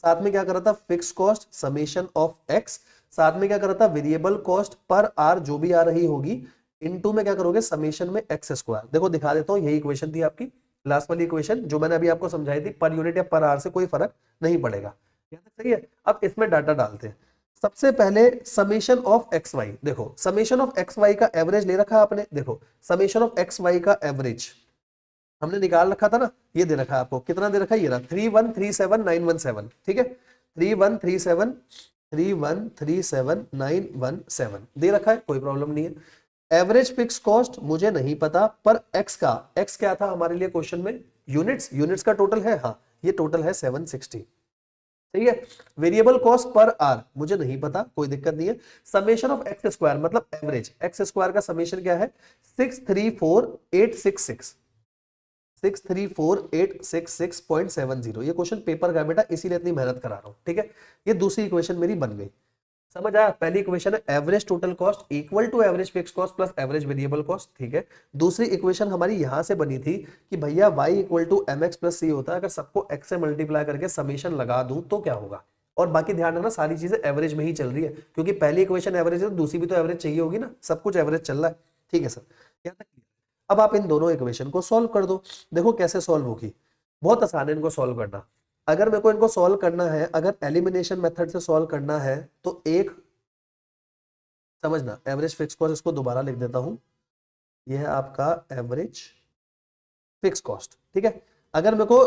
साथ में क्या कर रहा था fix cost summation of x, साथ में क्या कर रहा था वेरिएबल कॉस्ट पर आर जो भी आ रही होगी, इनटू में क्या करोगे समेशन में एक्स स्क्वायर। देखो दिखा देता हूं, यही इक्वेशन थी आपकी लास्ट वाली इक्वेशन जो मैंने अभी आपको समझाई थी, पर यूनिट या पर आर से कोई फर्क नहीं पड़ेगा, यहाँ तक सही है। अब इसमें डाटा डालते हैं, सबसे पहले समेशन ऑफ एक्स वाई, देखो समेशन ऑफ एक्स वाई का एवरेज ले रखा है आपने, देखो समेशन ऑफ एक्स वाई का एवरेज हमने निकाल रखा था ना, ये दे रखा है आपको, कितना दे रखा है, ये रहा 3137917, ठीक है, 3137917 दे रखा है, कोई प्रॉब्लम नहीं है। एवरेज फिक्स कॉस्ट मुझे नहीं पता, पर एक्स का, एक्स क्या था हमारे लिए क्वेश्चन में, यूनिट्स, यूनिट्स का टोटल है, हाँ ये टोटल है 760, सही है। वेरिएबल कॉस्ट पर आर मुझे नहीं पता, कोई दिक्कत नहीं है। समेशन ऑफ एक्स स्क्वायर मतलब एवरेज एक्स स्क्वायर का समेशन क्या है, 634866, 634866.70, ये क्वेश्चन पेपर का बेटा इसीलिए इतनी मेहनत करा रहा हूं, ठीक है। ये दूसरी इक्वेशन मेरी बन गई, समझ आया। पहली इक्वेशन है average total cost equal to average fix cost plus average variable cost, ठीक है। दूसरी इक्वेशन हमारी यहां से बनी थी कि भैया y equal to M X plus C होता है, अगर सबको x से मल्टीप्लाई करके समेशन लगा दूं तो क्या होगा। और बाकी ध्यान रखना सारी चीजें एवरेज में ही चल रही है, क्योंकि पहली इक्वेशन एवरेज है तो दूसरी भी तो एवरेज चाहिए होगी ना, सब कुछ एवरेज चल रहा है, ठीक है सर, यहाँ तक। अब आप इन दोनों इक्वेशन को सॉल्व कर दो, देखो कैसे सॉल्व होगी, बहुत आसान है इनको सॉल्व करना। अगर मेरे को इनको सॉल्व करना है, अगर एलिमिनेशन मेथड से सॉल्व करना है तो एक समझना, एवरेज फिक्स कॉस्ट, इसको दोबारा लिख देता हूं, यह है आपका एवरेज फिक्स कॉस्ट, ठीक है। अगर मेरे को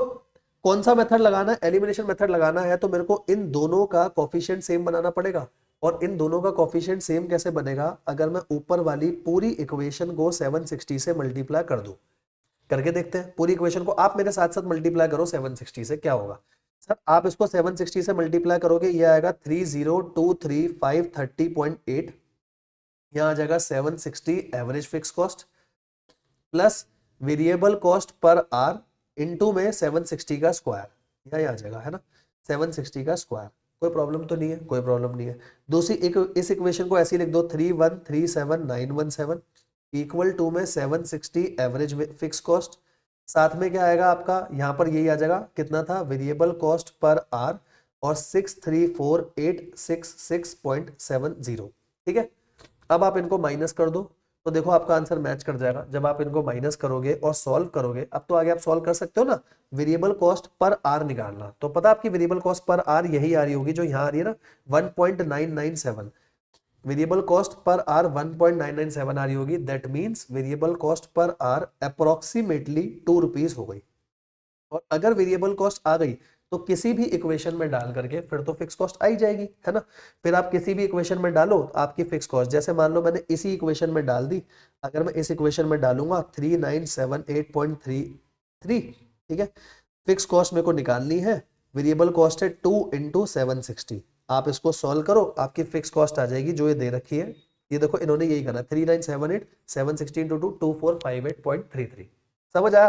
कौन सा मेथड लगाना है, एलिमिनेशन मेथड लगाना है, तो मेरे को इन दोनों का कोफिशिएंट सेम बनाना पड़ेगा। और इन दोनों का कोफिशिएंट सेम कैसे बनेगा, अगर मैं ऊपर वाली पूरी इक्वेशन को 760 से मल्टीप्लाई कर दूं, करके देखते हैं। पूरी इक्वेशन को आप मेरे साथ साथ मल्टीप्लाई करो 760 से, क्या होगा सर, आप इसको 760 से मल्टीप्लाई करोगे, ये आएगा 3023530.8, यहाँ आ जाएगा 760 average fix cost plus variable cost per hour into में 760 का स्क्वायर, यहाँ आ जाएगा, है ना, 760 का स्क्वायर, कोई प्रॉब्लम तो नहीं है, कोई प्रॉब्लम नहीं है। दूसरी इस इक्वेशन को ऐसे लिख दो, 3137917 इक्वल टू में 760 एवरेज फिक्स कॉस्ट, साथ में क्या आएगा आपका, यहाँ पर यही आ जाएगा, कितना था वेरिएबल कॉस्ट पर आर और 634866.70, ठीक है। अब आप इनको माइनस कर दो तो देखो आपका आंसर मैच कर जाएगा। जब आप इनको माइनस करोगे और सॉल्व करोगे, अब तो आगे आप सॉल्व कर सकते हो ना, वेरिएबल कॉस्ट पर आर निकालना, तो पता आपकी वेरिएबल कॉस्ट पर आर यही आ रही होगी जो यहाँ आ रही है ना, 1.997, वेरिएबल कॉस्ट पर आर 1.997 आ रही होगी, that means variable cost per hour approximately 2 rupees हो गई। और अगर वेरिएबल कॉस्ट आ गई तो किसी भी इक्वेशन में डाल करके फिर तो फिक्स कॉस्ट आई जाएगी, है ना। फिर आप किसी भी इक्वेशन में डालो तो आपकी फिक्स कॉस्ट, जैसे मान लो मैंने इसी इक्वेशन में डाल दी, अगर मैं इस इक्वेशन में डालूंगा 3978.33, ठीक है। फिक्स कॉस्ट मेरे को निकालनी है, वेरिएबल कॉस्ट है 2 इंटू 760। आप इसको सॉल्व करो, आपकी फिक्स कॉस्ट आ जाएगी जो ये दे रखी है। ये देखो इन्होंने यही करा 3978 760 इंटू 2 2458.33। समझ आया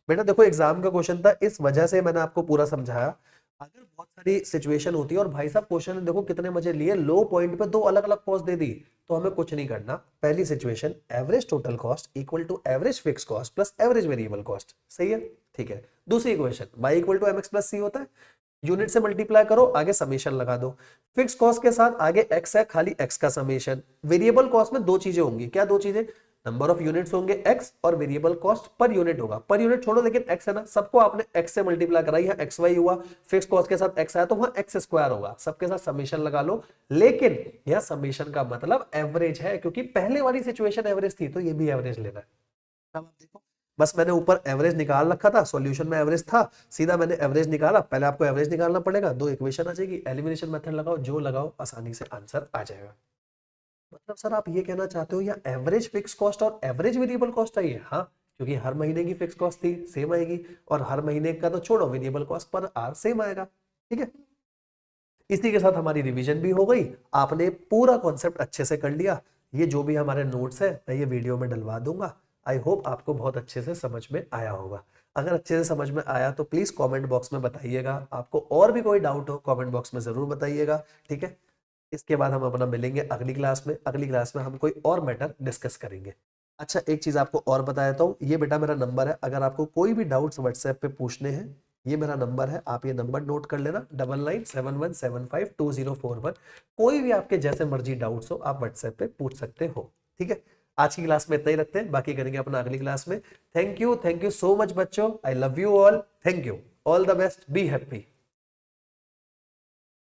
बेटा। देखो एग्जाम का क्वेश्चन था, इस वजह से मैंने आपको पूरा समझाया। अगर बहुत सारी सिचुएशन होती है और भाई साहब क्वेश्चन देखो कितने मजे लिए, लो पॉइंट पे दो अलग अलग कॉस्ट दे दी, तो हमें कुछ नहीं करना। पहली situation average total cost equal to average fix cost plus average variable cost, सही है, ठीक है। दूसरी equation y equal to mx plus C होता है, यूनिट से मल्टीप्लाई करो, आगे समेशन लगा दो। फिक्स कॉस्ट के साथ आगे x है, खाली x का समेशन। वेरिएबल कॉस्ट में दो चीजें होंगी, क्या दो चीजें, नंबर ऑफ यूनिट्स होंगे x और वेरिएबल कॉस्ट पर यूनिट होगा। पर यूनिट छोड़ो लेकिन x है ना, सबको आपने x से मल्टीप्लाई करा, यहाँ xy हुआ, फिक्स कॉस्ट के साथ x आया तो वहां x स्क्वायर होगा, सबके साथ समेशन लगा लो। लेकिन यह समेशन का मतलब एवरेज है, क्योंकि पहले वाली सिचुएशन एवरेज थी तो ये भी एवरेज लेना है। अब आप देखो, बस मैंने ऊपर एवरेज निकाल रखा था, सॉल्यूशन में एवरेज था, सीधा मैंने एवरेज निकाला। पहले आपको एवरेज निकालना पड़ेगा, दो इक्वेशन आ जाएगी, एलिमिनेशन मेथड लगाओ, जो लगाओ आसानी से आंसर आ जाएगा। मतलब सर आप ये कहना चाहते हो या एवरेज फिक्स कॉस्ट और एवरेज वेरिएबल कॉस्ट आई है? हाँ, क्योंकि हर महीने की फिक्स कॉस्ट थी सेम आएगी, और हर महीने का तो छोड़ो, variable cost per hour same आएगा, ठीक है। इसी के साथ हमारी रिवीजन भी हो गई, आपने पूरा कॉन्सेप्ट अच्छे से कर लिया। ये जो भी हमारे नोट्स है मैं ये वीडियो में डलवा दूंगा। आई होप आपको बहुत अच्छे से समझ में आया होगा। अगर अच्छे से समझ में आया तो प्लीज कमेंट बॉक्स में बताइएगा। आपको और भी कोई डाउट हो कमेंट बॉक्स में जरूर बताइएगा, ठीक है। इसके बाद हम अपना मिलेंगे अगली क्लास में, अगली क्लास में हम कोई और मैटर डिस्कस करेंगे। अच्छा एक चीज आपको और बता देता हूँ, ये बेटा मेरा नंबर है, अगर आपको कोई भी डाउट्स व्हाट्सएप पे पूछने हैं, ये मेरा नंबर है, आप ये नंबर नोट कर लेना, 9971752041। कोई भी आपके जैसे मर्जी डाउट्स हो आप व्हाट्सएप पे पूछ सकते हो, ठीक है। आज की क्लास में इतना ही रखते हैं, बाकी करेंगे अपना अगली क्लास में। थैंक यू सो मच बच्चों, I love you all, thank you, all the best, be happy.